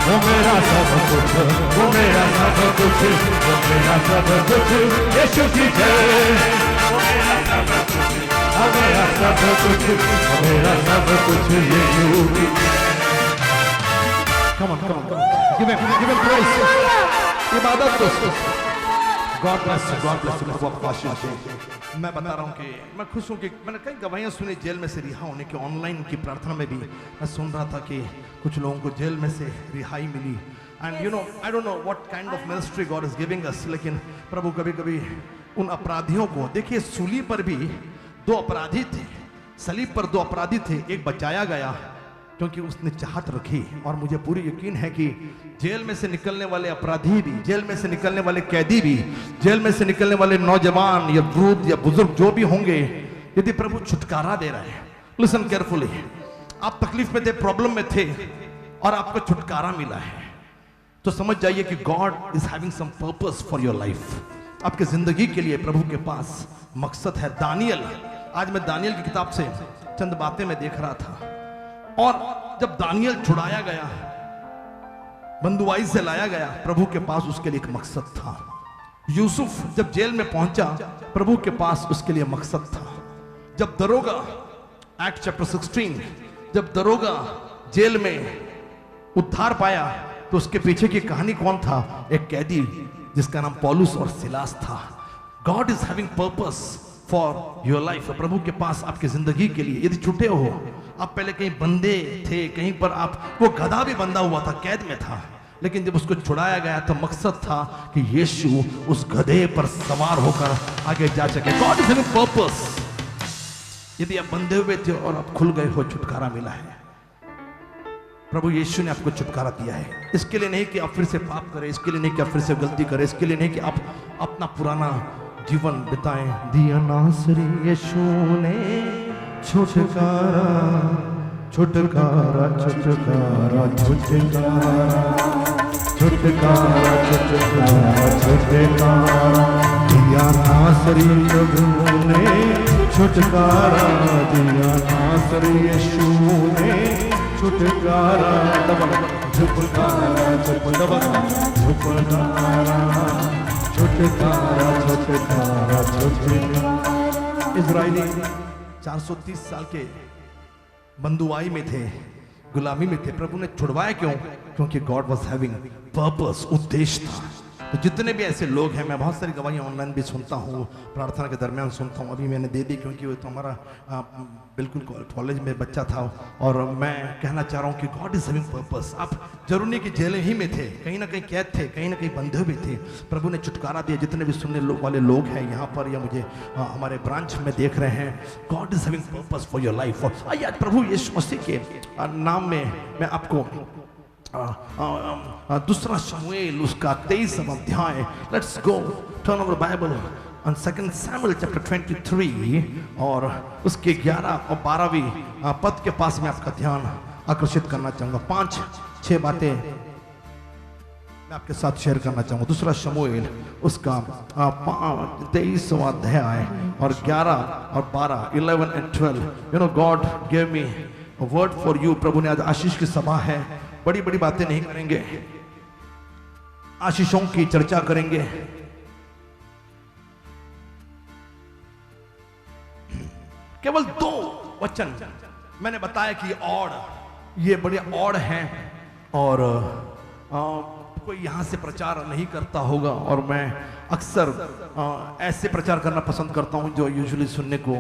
वो मेरा सब कुछ, वो मेरा सब कुछ, वो मेरा सब कुछ, यीशु की जय। वो मेरा सब कुछ, वो मेरा सब कुछ, वो मेरा सब कुछ, यीशु की जय। Come on, give him praise. इबादत दो। God bless you, God bless you. प्रभु आपको आशीष दे। मैं बता रहा हूँ कि मैं खुश हूँ कि मैंने कई गवाहियाँ सुनी जेल में से रिहा होने के। ऑनलाइन की प्रार्थना में भी मैं सुन रहा था कि कुछ लोगों को जेल में से रिहाई मिली। And you know I don't know what kind of ministry God is giving us, लेकिन प्रभु कभी कभी उन अपराधियों को, देखिए सूली पर भी 2 अपराधी थे, सलीब पर 2 अपराधी थे, एक बचाया गया क्योंकि उसने चाहत रखी। और मुझे पूरी यकीन है कि जेल में से निकलने वाले अपराधी भी, जेल में से निकलने वाले कैदी भी, जेल में से निकलने वाले नौजवान या वृद्ध या बुजुर्ग जो भी होंगे, यदि प्रभु छुटकारा दे रहा है, लिसन केयरफुली, आप तकलीफ में थे, प्रॉब्लम में थे और आपको छुटकारा मिला है, तो समझ जाइए कि God is having some purpose for your life. आपके जिंदगी के लिए प्रभु के पास मकसद है। दानियल, आज मैं दानियल की किताब से चंद बातें मैं देख रहा था। और जब दानियल छुड़ाया गया, बंदुआई से लाया गया, प्रभु के पास उसके लिए एक मकसद था। यूसुफ जब जेल में पहुंचा, प्रभु के पास उसके लिए मकसद था। जब दरोगा, एक्ट चैप्टर 16, जब दरोगा जेल में उद्धार पाया तो उसके पीछे की कहानी कौन था? एक कैदी जिसका नाम पौलुस और सिलास था। God is having purpose for your life. प्रभु के पास आपकी जिंदगी के लिए, यदि छूटे हो, आप पहले कहीं बंदे थे, कहीं पर आप, वो गधा भी बंधा हुआ था, कैद में था, लेकिन जब उसको छुड़ाया गया तो मकसद था कि यीशु उस गधे पर सवार होकर आगे जा सके। God is having purpose. यदि आप बंधे हुए थे और आप खुल गए हो, छुटकारा मिला है। प्रभु यीशु ने आपको छुटकारा दिया है। इसके लिए नहीं कि आप फिर से पाप करें, इसके लिए नहीं कि आप फिर से गलती करें, इसके लिए नहीं कि आप अपना पुराना जीवन बिताएं। दिया नासरी यीशु ने छुटकारा, छुटकारा, छुटकारा, छुटकारा, छुटकारा, छुटकारा, छुटकारा। दिया नासरी प्रभु ने छुटकारा, दिया नासरी यीशु ने छुटकारा। छुटकारा, छुटकारा, छुटकारा, छुटकारा, छुटकारा, छुटकारा। इज़राइली 430 साल के बंदुआई में थे, गुलामी में थे। प्रभु ने छुड़वाया क्यों? क्योंकि गॉड वाज हैविंग पर्पस, उद्देश्य था। तो जितने भी ऐसे लोग हैं, मैं बहुत सारी गवाहियाँ ऑनलाइन भी सुनता हूँ, प्रार्थना के दरमियान सुनता हूँ। अभी मैंने दे दी क्योंकि वो तो हमारा बिल्कुल कॉलेज में बच्चा था, और मैं कहना चाह रहा हूँ कि गॉड इज हैविंग पर्पस। आप जरूर नहीं कि जेल ही में थे, कहीं ना कहीं कैद थे, कहीं ना कहीं बंधे हुए थे, प्रभु ने छुटकारा दिया। जितने भी सुनने वाले लोग हैं यहाँ पर या मुझे हमारे ब्रांच में देख रहे हैं, God is having purpose for your life. आइए आज प्रभु यीशु मसीह के नाम में मैं आपको दूसरा शमूएल उसका 23वां अध्याय, let's go turn over Bible on 2 Samuel chapter 23 और उसके 11 और 12वीं पद के पास मैं आपका ध्यान आकर्षित करना चाहूंगा। 5-6 बातें मैं आपके साथ शेयर करना चाहूंगा। दूसरा शमूएल उसका 23वां अध्याय और 11 और 12, 11 and 12। You know God give me a word for you. प्रभु ने आज आशीष की सभा है, बड़ी बड़ी बातें नहीं करेंगे, आशीषों की चर्चा करेंगे। केवल 2 वचन मैंने बताया कि और ये बड़े और हैं, और कोई यहां से प्रचार नहीं करता होगा, और मैं अक्सर ऐसे प्रचार करना पसंद करता हूं जो यूजुअली सुनने को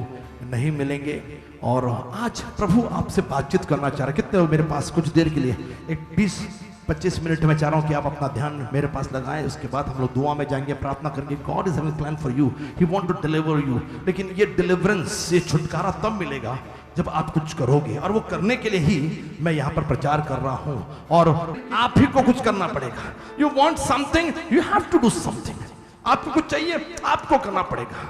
नहीं मिलेंगे। और आज प्रभु आपसे बातचीत करना चाह रहे। कितने हो मेरे पास कुछ देर के लिए? एक 20-25 मिनट में चाह रहा हूं कि आप अपना ध्यान मेरे पास लगाएं। उसके बाद हम लोग दुआ में जाएंगे, प्रार्थना करेंगे। God is having plan for you, he want to deliver you. लेकिन ये डिलीवरेंस, ये छुटकारा तब मिलेगा जब आप कुछ करोगे, और वो करने के लिए ही मैं यहाँ पर प्रचार कर रहा हूँ। और आप ही को कुछ करना पड़ेगा। You want something, you have to do something. आपको कुछ चाहिए, आपको करना पड़ेगा।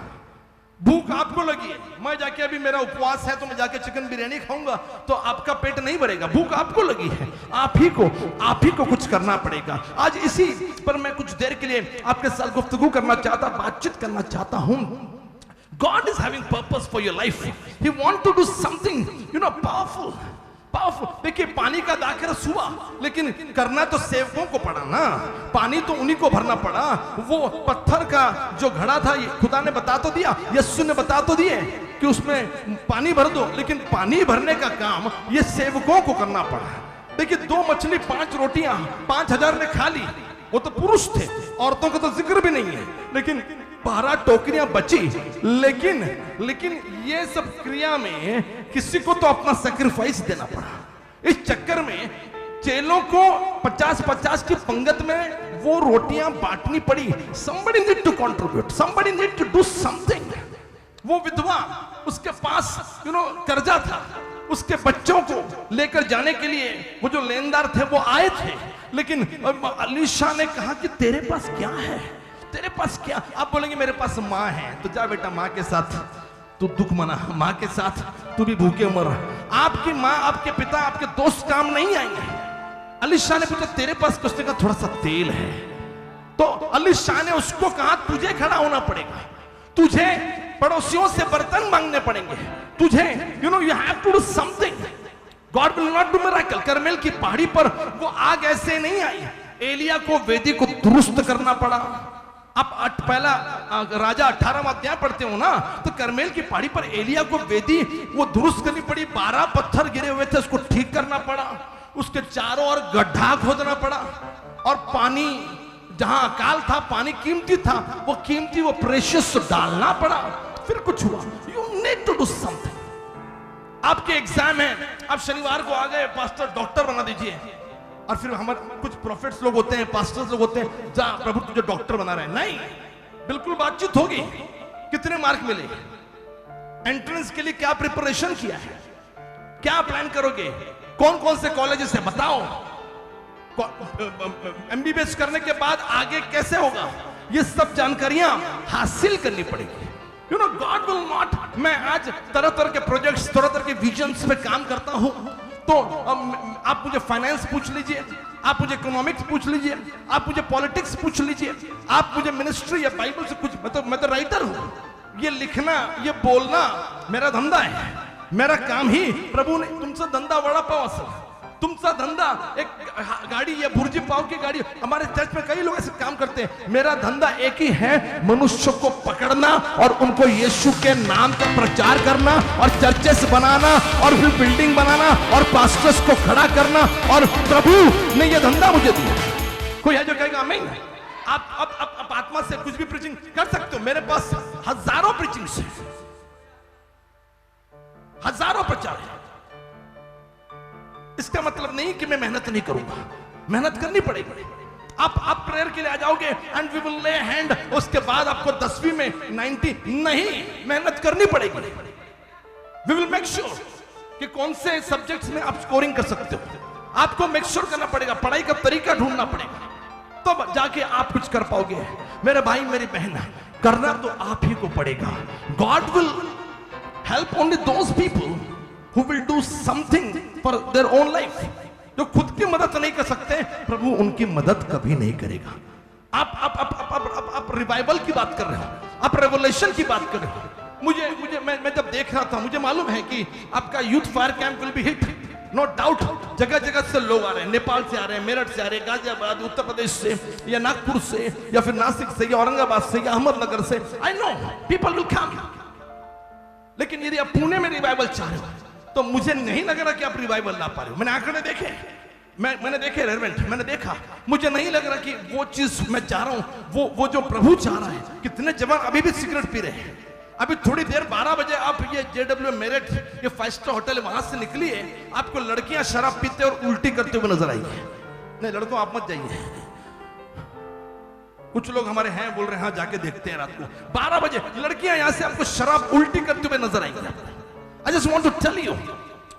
भूख आपको लगी है, मैं जाके अभी मेरा उपवास है तो मैं जाके चिकन बिरयानी खाऊंगा तो आपका पेट नहीं भरेगा। भूख आपको लगी है, आप ही को कुछ करना पड़ेगा। आज इसी पर मैं कुछ देर के लिए आपके साथ गुफ्तगू करना चाहता, बातचीत करना चाहता हूं। God is having purpose for your life. He wants to do something, you know, powerful. देखिए, पानी का दाखिला हुआ, लेकिन करना तो सेवकों को पड़ा ना। पानी तो उन्हीं को भरना पड़ा। वो पत्थर का जो घड़ा था, खुदा ने बता तो दिया, यीशु ने बता तो दिए कि उसमें पानी भर दो, लेकिन पानी भरने का काम ये सेवकों को करना पड़ा। देखिए, 2 मछली 5 रोटियां 5000 ने खा ली। वो तो पुरुष थे, औरतों का तो जिक्र भी नहीं है, लेकिन 12 टोकरियां बची। लेकिन ये सब क्रिया में किसी को तो अपना सैक्रिफाइस देना पड़ा। इस चक्कर में चेलों को 50-50 की पंगत में वो रोटियां बांटनी पड़ी। somebody need to contribute, somebody need to do something। वो विधवा, उसके पास कर्जा था, उसके बच्चों को लेकर जाने के लिए वो जो लेनदार थे वो आए थे, लेकिन अलीशा ने कहा कि तेरे पास क्या है, तेरे पास क्या? आप बोलेंगे मेरे पास माँ है, तो जा बेटा माँ के साथ तू दुख मना, माँ के साथ तू भी भूखे मर। आपकी माँ, आपके पिता, आपके दोस्त काम नहीं आएंगे। अलीशा ने पूछा तेरे पास कुछ? का थोड़ा सा तेल है। तो अलीशा ने उसको कहा तुझे खड़ा होना पड़ेगा, तुझे पड़ोसियों से बर्तन मांगने पड़ेंगे तुझे। You know you have to do something. God will not do miracle. करमेल की पहाड़ी पर वो आग ऐसे नहीं आई। एलिया को वेदी को दुरुस्त करना पड़ा। आप पहला राजा 18वां अध्याय पढ़ते हो ना, तो करमेल की पहाड़ी पर एलिया को वेदी वो दुरुस्त करनी पड़ी। 12 पत्थर गिरे हुए थे, उसको ठीक करना पड़ा। उसके चारों ओर गड्ढा खोदना पड़ा, और पानी जहां अकाल था, पानी कीमती था, वो कीमती वो प्रेशियस डालना पड़ा। फिर कुछ हुआ। You need to do something. आपके एग्जाम है, आप शनिवार को आ गए, पास्टर डॉक्टर बना दीजिए। और फिर हमारे कुछ प्रोफेट्स लोग होते हैं, पास्टर्स लोग होते हैं, जा प्रभु तुझे डॉक्टर बना रहे हैं। नहीं, बिल्कुल बातचीत होगी। कितने मार्क मिले, एंट्रेंस के लिए क्या प्रिपरेशन किया है, क्या प्लान करोगे, कौन कौन से कॉलेजेस है बताओ, एमबीबीएस करने के बाद आगे कैसे होगा, ये सब जानकारियां हासिल करनी पड़ेगी। You know God will not. मैं आज तरह तरह के प्रोजेक्ट्स, तरह तरह के विजन्स पे काम करता हूं। तो आप मुझे फाइनेंस पूछ लीजिए, आप मुझे इकोनॉमिक्स पूछ लीजिए, आप मुझे पॉलिटिक्स पूछ लीजिए, आप मुझे मिनिस्ट्री या बाइबल से कुछ, मैं तो राइटर हूं। ये लिखना, ये बोलना मेरा धंधा है, मेरा काम ही। प्रभु ने तुमचा धंदा वड़ा पाव असेल, तुमचा धंधा एक गाड़ी या भुर्जी पाव की गाड़ी। हमारे चर्च में कई लोग ऐसे काम करते हैं। मेरा धंधा एक ही है, मनुष्य को पकड़ना और उनको यीशु के नाम का प्रचार करना, और चर्चेस बनाना, और फिर बिल्डिंग बनाना, और पास्टर्स को खड़ा करना। और प्रभु ने यह धंधा मुझे दिया। कोई है जो कहेगा आमीन? आप आत्मा से कुछ भी प्रीचिंग कर सकते हो। मेरे पास हजारों प्रीचिंग्स हैं, हजारों प्रचार है। इसका मतलब नहीं कि मैं मेहनत नहीं करूंगा, मेहनत करनी पड़ेगी। आप प्रेयर के लिए आ जाओगे and we will lay hand, उसके बाद आपको 10वीं में 90 नहीं, मेहनत करनी पड़ेगी। वी विल मेक श्योर कि कौन से सब्जेक्ट्स में आप स्कोरिंग कर सकते हो। आपको मेक श्योर करना पड़ेगा, पढ़ाई का तरीका ढूंढना पड़ेगा, तब तो जाके आप कुछ कर पाओगे। मेरे भाई मेरी बहन, करना तो आप ही को पड़ेगा। God will help only those people who will do something for their own life। जो खुद की मदद नहीं कर सकते, प्रभु उनकी मदद कभी नहीं करेगा। आप रिवाइवल की बात कर रहे हो, आप रेवोल्यूशन की बात कर रहे हो। मैं जब देख रहा था, मुझे मालूम है कि आपका youth fire camp will be hit, no doubt. जगह जगह से लोग आ रहे हैं, नेपाल से आ रहे हैं, मेरठ से आ रहे हैं, गाजियाबाद, उत्तर प्रदेश से, या नागपुर से, या फिर नासिक से, या औरंगाबाद से, या अहमदनगर से। I know people will come. लेकिन यदि आप पुणे में रिवाइवल चाह रहे हो, तो मुझे नहीं लग रहा कि आप रिवाइवल ला पा रहे हो। मैंने आंकड़े देखे, मैंने देखे रेलेवेंट, मैंने देखा, मुझे नहीं लग रहा कि वो चीज मैं चाह रहा हूं, वो जो प्रभु चाह रहा है। कितने जवान अभी भी सिगरेट पी रहे हैं। अभी थोड़ी देर 12 बजे आप ये JW मेरठ, ये 5 स्टार होटल है, वहां से निकलिए, आपको लड़कियां शराब पीते और उल्टी करते हुए नजर आएंगी। नहीं लड़कों आप मत जाइए, कुछ लोग हमारे हैं बोल रहे हैं, हाँ जाके देखते हैं। रात को 12 बजे लड़कियां यहां से आपको शराब उल्टी करते हुए नजर आएंगी। I just want to tell you,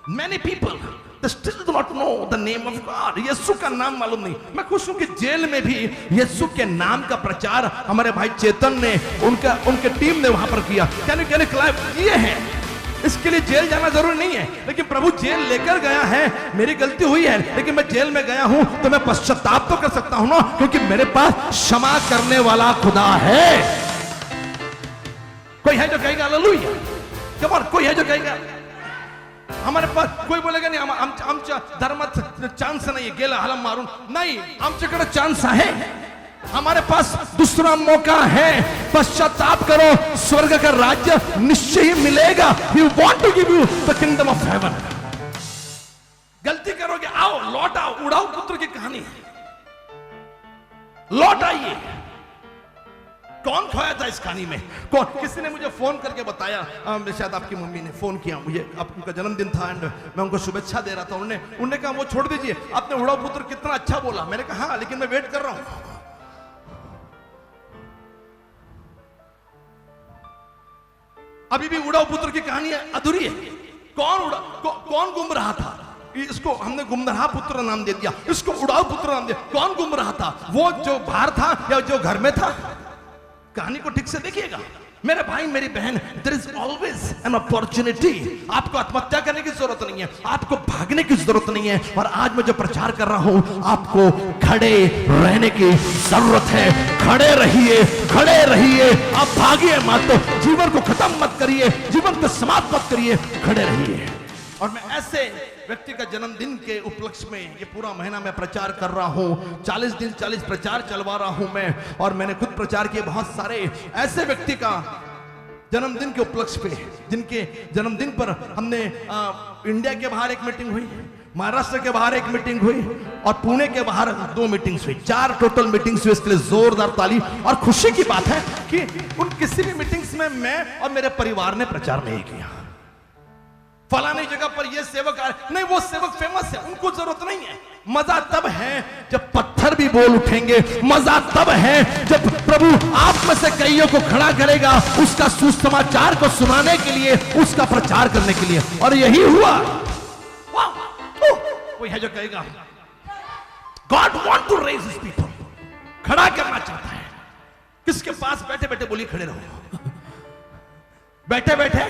many people they still do not know the name of God। यीशु का नाम मालूम नहीं। मैं खुश हूं कि जेल में भी यीशु के नाम का प्रचार हमारे भाई चेतन ने, उनके टीम ने वहां पर किया। कैन क्लाइव किए हैं। इसके लिए जेल जाना जरूरी नहीं है, लेकिन प्रभु जेल लेकर गया है। मेरी गलती हुई है, लेकिन मैं जेल में गया हूं तो मैं पश्चाताप तो कर सकता हूं ना, क्योंकि मेरे पास क्षमा करने वाला खुदा है। कोई है जो कहेगा हालेलुया? कम ऑन, कोई है जो कहेगा? हमारे पास कोई बोलेगा नहीं आमच्या धर्मात चान्स नाही, गेला हलम मारून नाही, आमच्याकडे चान्स आहे। हमारे पास दूसरा मौका है। पश्चाताप करो, स्वर्ग का राज्य निश्चय ही मिलेगा। We want to give you the kingdom of heaven। गलती करोगे, आओ लौट आओ। उड़ाऊ पुत्र की कहानी, लौट आइए। कौन खोया था इस कहानी में? कौन? किसी ने मुझे फोन करके बताया, शायद आपकी मम्मी ने फोन किया मुझे, अब उनका जन्मदिन था एंड मैं उनको शुभेच्छा दे रहा था। उन्होंने कहा वो छोड़ दीजिए, आपने उड़ाऊ पुत्र कितना अच्छा बोला। मैंने कहा हाँ, लेकिन मैं वेट कर रहा हूं। अभी भी उड़ाऊ पुत्र की कहानी अधूरी है। कौन गुम रहा था? इसको हमने गुमराह पुत्र नाम दे दिया, इसको उड़ाऊ पुत्र नाम दिया। कौन गुम रहा था? वो जो बाहर था या जो घर में था? कहानी को ठीक से देखिएगा। मेरे भाई मेरी बहन, there is always an opportunity. आपको आत्महत्या करने की जरूरत नहीं है, आपको भागने की जरूरत नहीं है। और आज मैं जो प्रचार कर रहा हूं, आपको खड़े रहने की जरूरत है। खड़े रहिए, खड़े रहिए, आप भागिए मत, जीवन को खत्म मत करिए, जीवन को समाप्त मत करिए, खड़े रहिए। और मैं ऐसे व्यक्ति का जन्मदिन के उपलक्ष्य में ये पूरा महीना मैं प्रचार कर रहा हूं। 40 दिन 40 प्रचार चलवा रहा हूं मैं, और मैंने खुद प्रचार किए बहुत सारे ऐसे व्यक्ति का जन्मदिन के उपलक्ष्य पे, जिनके जन्मदिन पर हमने इंडिया के बाहर एक मीटिंग हुई, महाराष्ट्र के बाहर एक मीटिंग हुई, और पुणे के बाहर 2 मीटिंग्स हुई। 4 टोटल मीटिंग्स हुई। इसके लिए जोरदार ताली। और खुशी की बात है कि उन किसी भी मीटिंग्स में मैं और मेरे परिवार ने प्रचार नहीं किया। फलानी जगह पर ये सेवक आ रहे, नहीं, वो सेवक फेमस है, उनको जरूरत नहीं है। मजा तब है जब पत्थर भी बोल उठेंगे। मजा तब है जब प्रभु आप में से कईयों को खड़ा करेगा, उसका सुसमाचार को सुनाने के लिए, उसका प्रचार करने के लिए। और यही हुआ। कोई है जो कहेगा God want to raise his people, खड़ा करना चाहता है। किसके पास बैठे बैठे बोलिए खड़े रहो। बैठे बैठे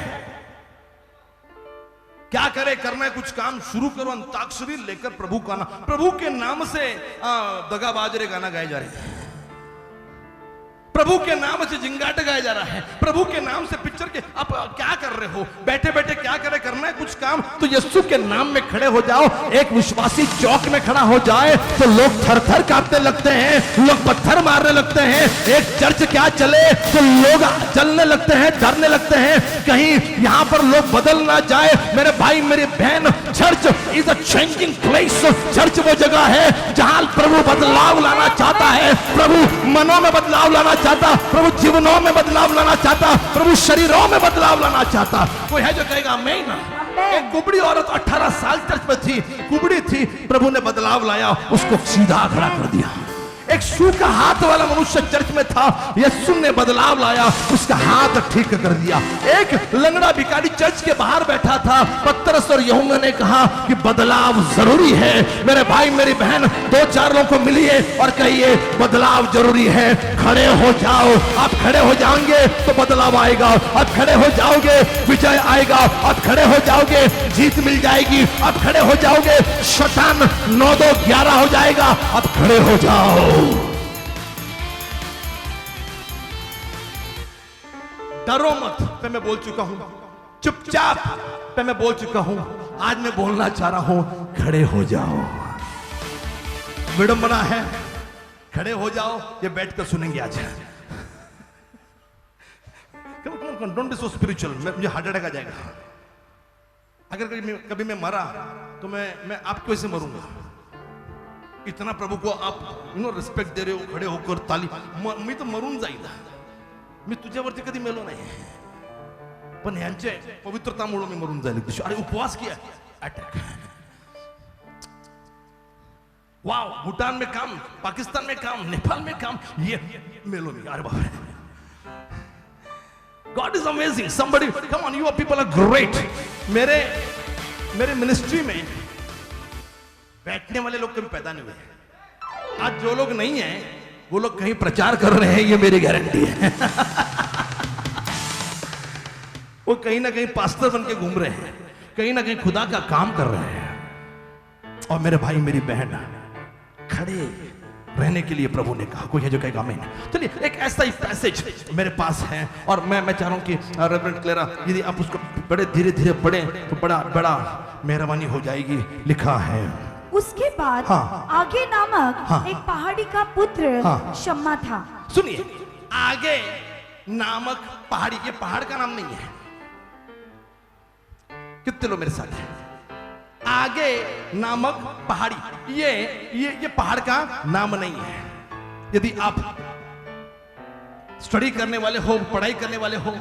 क्या करे, करना है कुछ काम, शुरू करो। अंताक्षरी लेकर प्रभु का नाम, प्रभु के नाम से दगाबाज रे गाना गाए जा रहे हैं, प्रभु के नाम से जिंगाट गाया जा रहा है, प्रभु के नाम से पिक्चर के। आप क्या कर रहे हो? बैठे बैठे क्या करे, करना है कुछ काम तो यीशु के नाम में खड़े हो जाओ। एक विश्वासी चौक में खड़ा हो जाए तो लोग थर थर कांपने लगते हैं, लोग पत्थर मारने लगते हैं। एक चर्च क्या चले तो लोग चलने लगते हैं, डरने लगते हैं, कहीं यहां पर लोग बदल ना जाए। मेरे भाई मेरी बहन, church is a changing place. Church वो जगह है जहां प्रभु बदलाव लाना चाहता है, प्रभु मनों में बदलाव लाना चाहता, प्रभु जीवनों में बदलाव लाना चाहता, प्रभु शरीरों में बदलाव लाना चाहता। कोई है जो कहेगा आमीन। एक कुबड़ी औरत 18 साल चर्च में थी, कुबड़ी थी, प्रभु ने बदलाव लाया, उसको सीधा खड़ा कर दिया। एक सूखा हाथ वाला मनुष्य चर्च में था, यीशु ने बदलाव लाया, उसका हाथ ठीक कर दिया। एक लंगड़ा भिखारी चर्च के बाहर बैठा था, पतरस और यूहन्ना ने कहा कि बदलाव जरूरी है। मेरे भाई मेरी बहन, 2-4 लोगों को मिलिए और कहिए बदलाव जरूरी है। खड़े हो जाओ। आप खड़े हो जाएंगे तो बदलाव आएगा। आप खड़े हो जाओगे, विजय आएगा। आप खड़े हो जाओगे, जीत मिल जाएगी। आप खड़े हो जाओगे, शैतान 9-2-11 हो जाएगा। आप खड़े हो जाओ। डरो मत पे मैं बोल चुका हूं, चुपचाप पे मैं बोल चुका हूं। आज मैं बोलना चाह रहा हूं, खड़े हो जाओ। विडंबना है, खड़े हो जाओ। ये बैठकर सुनेंगे आज। डोंट बी सो स्पिरिचुअल, मुझे हार्ट अटैक आ जाएगा। अगर कभी मैं मरा तो मैं आपको ऐसे मरूंगा। इतना प्रभु को आप रिस्पेक्ट दे रहे हो, खड़े होकर ताली। मी तो मरून जाईल, मी तुझ्यावरती कधी मेलो नाही, पण यांचे पवित्रतामुळे मी मरून जाईल। अरे उपवास किया, अटैक। वाव, भूटान में काम, पाकिस्तान में काम, नेपाल में काम, ये मेलो नहीं। अरे बाप रे, God is amazing. Somebody, come on, you people are great. मेरे मिनिस्ट्री में बैठने वाले लोग कभी पैदा नहीं हुए। आज जो लोग नहीं हैं वो लोग कहीं प्रचार कर रहे हैं, ये मेरी गारंटी है। वो कहीं ना कहीं पास्टर बन के घूम रहे हैं, कहीं ना कहीं खुदा का काम कर रहे हैं। और मेरे भाई मेरी बहन, खड़े रहने के लिए प्रभु ने कहा। कोई है जो कहेगा आमीन। चलिए, एक ऐसा ही पैसेज मेरे पास है और मैं चाह रहा हूं कि रेवरेंड क्लेरा, यदि आप उसको बड़े धीरे धीरे पढ़ें तो बड़ा मेहरबानी हो जाएगी। लिखा है, उसके बाद हाँ, आगे नामक हाँ, एक पहाड़ी का पुत्र हाँ, शम्मा था। सुनिए, आगे नामक पहाड़ी, ये पहाड़ का नाम नहीं है। कितने लोग मेरे साथ हैं? आगे नामक पहाड़ी, ये पहाड़ का नाम नहीं है। यदि आप स्टडी करने वाले हो, पढ़ाई करने वाले हो,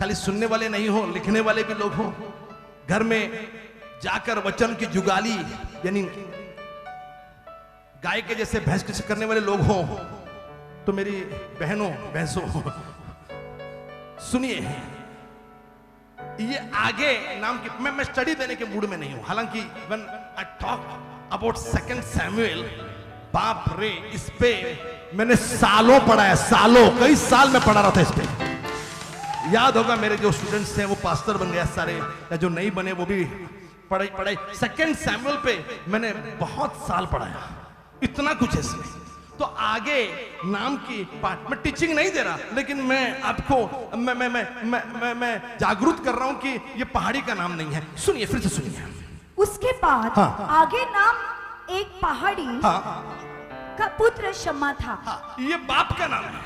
खाली सुनने वाले नहीं हो, लिखने वाले भी लोग हो, घर में जाकर वचन की जुगाली यानी गाय के जैसे भैंस के करने वाले लोग हो, तो मेरी बहनों भैंसों सुनिए, ये आगे नाम की मैं स्टडी देने के मूड में नहीं हूं। हालांकि when I talk about 2 Samuel, बाप रे, इस पे मैंने सालों पढ़ा है, सालों, कई साल में पढ़ा रहा था इस पे। याद होगा मेरे जो स्टूडेंट्स थे वो पास्टर बन गया सारे, या जो नहीं बने वो भी पढ़ाई। सेकंड सैमुअल पे मैंने बहुत साल पढ़ाया, इतना कुछ है इसमें। तो आगे नाम की पार्ट मैं टीचिंग नहीं दे रहा, लेकिन मैं आपको मैं जागरूक कर रहा हूं कि ये पहाड़ी का नाम नहीं है। सुनिए, फिर से सुनिए। उसके बाद हाँ। आगे नाम एक पहाड़ी का पुत्र शम्मा था। ये बाप का नाम है।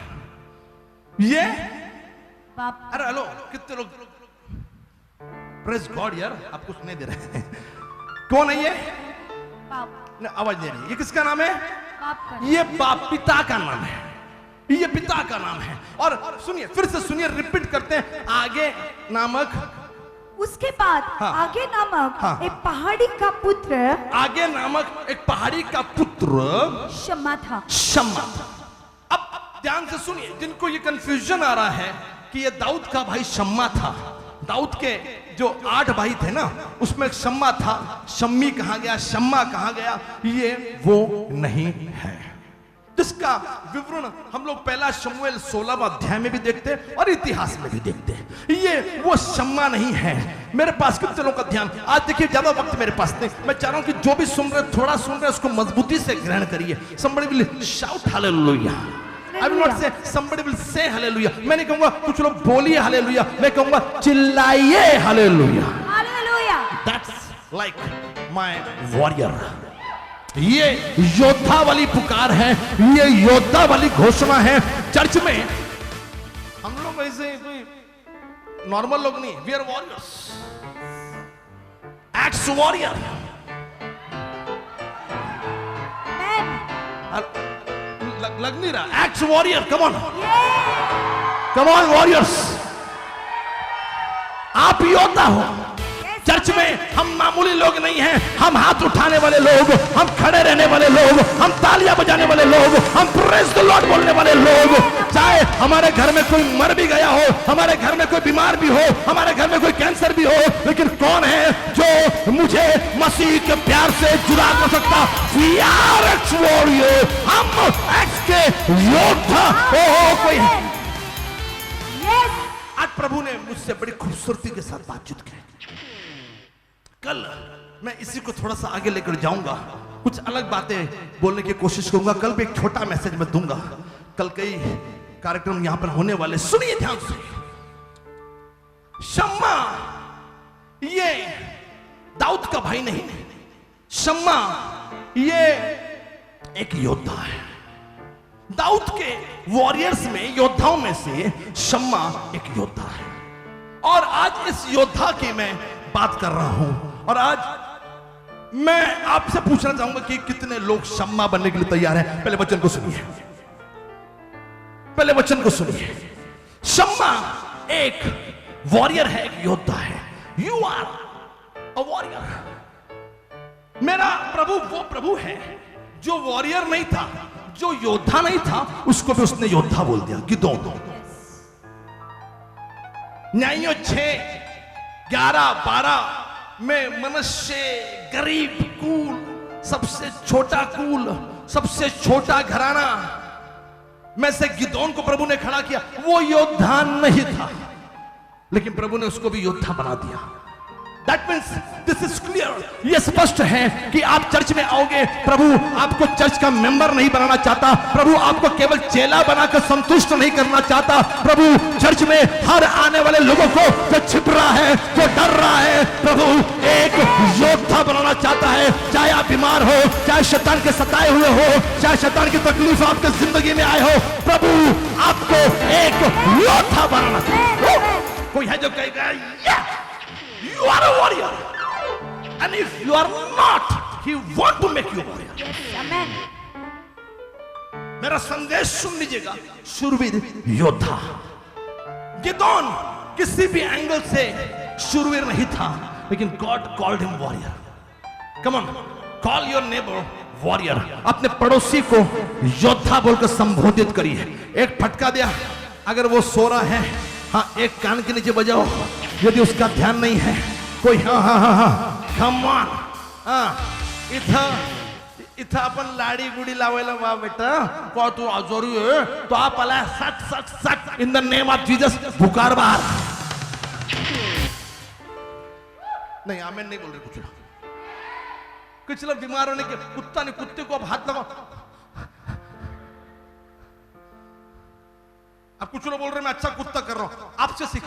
ये बाप। अरे हेलो, कितने लोग प्रेज गॉड यार, आपको सुने दे रहे हैं। कौन है ये? बाप। आवाज नहीं रही। ये किसका नाम है? बाप का। ये बाप, पिता का नाम है। ये पिता का नाम है। और सुनिए, फिर से सुनिए, रिपीट करते हैं। आगे नामक, उसके बाद हाँ। आगे नामक हाँ। एक पहाड़ी का पुत्र आगे नामक एक पहाड़ी का पुत्र शम्मा था। शम्मा। अब ध्यान से सुनिए, जिनको ये कंफ्यूजन आ रहा है कि ये दाऊद का भाई शम्मा था। दाऊद के जो 8 भाई थे ना, उसमें एक शम्मा था। शम्मी कहा गया, शम्मा कहा गया, ये वो नहीं है। जिसका विवरण हम लोग पहला शमूएल 16वां अध्याय में भी देखते हैं और इतिहास में भी देखते हैं। ये वो शम्मा नहीं है। मेरे पास कितने लोगों का ध्यान, आज देखिए ज्यादा वक्त मेरे पास नहीं, मैं चाह रहा हूं कि जो भी सुन रहे, थोड़ा सुन रहे, उसको मजबूती से ग्रहण करिए। somebody will shout hallelujah. I will not say somebody will say hallelujah. मैं नहीं कहूंगा कुछ लोग बोलिए हालेलुया, मैं कहूंगा चिल्लाइए हालेलुया। हालेलुया। That's like my warrior. ये योद्धा वाली पुकार है, ये योद्धा वाली घोषणा है। चर्च में हम लोग ऐसे कोई नॉर्मल लोग नहीं, we are warriors, X warrior. लग नहीं रहा, X warrior. Come on, come on warriors, आप योद्धा हो। चर्च में हम मामूली लोग नहीं हैं, हम हाथ उठाने वाले लोग, हम खड़े रहने वाले लोग, हम तालियां बजाने वाले लोग, हम प्रेज द लॉर्ड बोलने वाले लोग। चाहे हमारे घर में कोई मर भी गया हो, हमारे घर में कोई बीमार भी हो, हमारे घर में कोई कैंसर भी हो, लेकिन कौन है जो मुझे मसीह के प्यार से जुड़ा कर सकता? We are ex warrior, हम एक्स के योद्धा। ओहो, कोई है? आज प्रभु ने मुझसे बड़ी खूबसूरती के साथ बातचीत की। कल मैं इसी को थोड़ा सा आगे लेकर जाऊंगा, कुछ अलग बातें बोलने की कोशिश करूंगा। कल भी एक छोटा मैसेज मैं दूंगा। कल कई कार्यक्रम यहां पर होने वाले, सुनिए ध्यान से। शम्मा ये दाऊद का भाई नहीं, शम्मा ये एक योद्धा है। दाऊद के वॉरियर्स में, योद्धाओं में से शम्मा एक योद्धा है। और आज इस योद्धा की मैं बात कर रहा हूं। और आज मैं आपसे पूछना चाहूंगा कि कितने लोग शम्मा बनने के लिए तैयार हैं। पहले वचन को सुनिए, पहले वचन को सुनिए। शम्मा एक वॉरियर है, एक योद्धा है। You are a warrior. मेरा प्रभु वो प्रभु है जो वॉरियर नहीं था, जो योद्धा नहीं था, उसको भी उसने योद्धा बोल दिया। गिदोन। न्यायियों 6:11-12 में मनुष्य गरीब कुल, सबसे छोटा कुल, सबसे छोटा घराना में से गिदोन को प्रभु ने खड़ा किया। वो योद्धा नहीं था, लेकिन प्रभु ने उसको भी योद्धा बना दिया। That means this is clear. ये स्पष्ट है कि आप चर्च में आओगे, प्रभु आपको चर्च का मेंबर नहीं बनाना चाहता, प्रभु आपको केवल चेला बनाकर संतुष्ट नहीं करना चाहता। प्रभु चर्च में हर आने वाले लोगों को, जो छिप रहा है, जो डर रहा है, प्रभु एक योद्धा बनाना चाहता है। चाहे आप बीमार हो, चाहे शैतान के सताए हुए हो, चाहे शैतान की तकलीफ आपके जिंदगी में आए हो, प्रभु आपको एक योद्धा बनाना चाहता है। कोई है जो कहेगा You are a warrior, and if you are not, He want to make you a warrior. Amen. मेरा संदेश सुन लीजिएगा। शूरवीर योद्धा। गिदोन किसी भी एंगल से शूरवीर नहीं था, लेकिन God called him warrior. Come on, call your neighbor warrior. अपने पड़ोसी को योद्धा बोलकर संबोधित करिए। एक फटका दिया, अगर वो सो रहा है, हाँ एक कान के नीचे बजाओ। यदि उसका ध्यान नहीं है, कोई हाँ हाँ हाँ हाँ, come on, हाँ इधर इथं आपण लाडी गुडी लावायला वा बेटा का तू आजारी आहे तो आपला सट सट सट इन द नेम ऑफ जीसस बुखार बाहर नहीं आमेन नहीं बोल रहे कुछ लोग बीमार होने के कुत्ता ने कुत्ते को अब हाथ लगाओ अब कुछ लोग बोल रहे मैं अच्छा कुत्ता कर रहा हूं आपसे सीख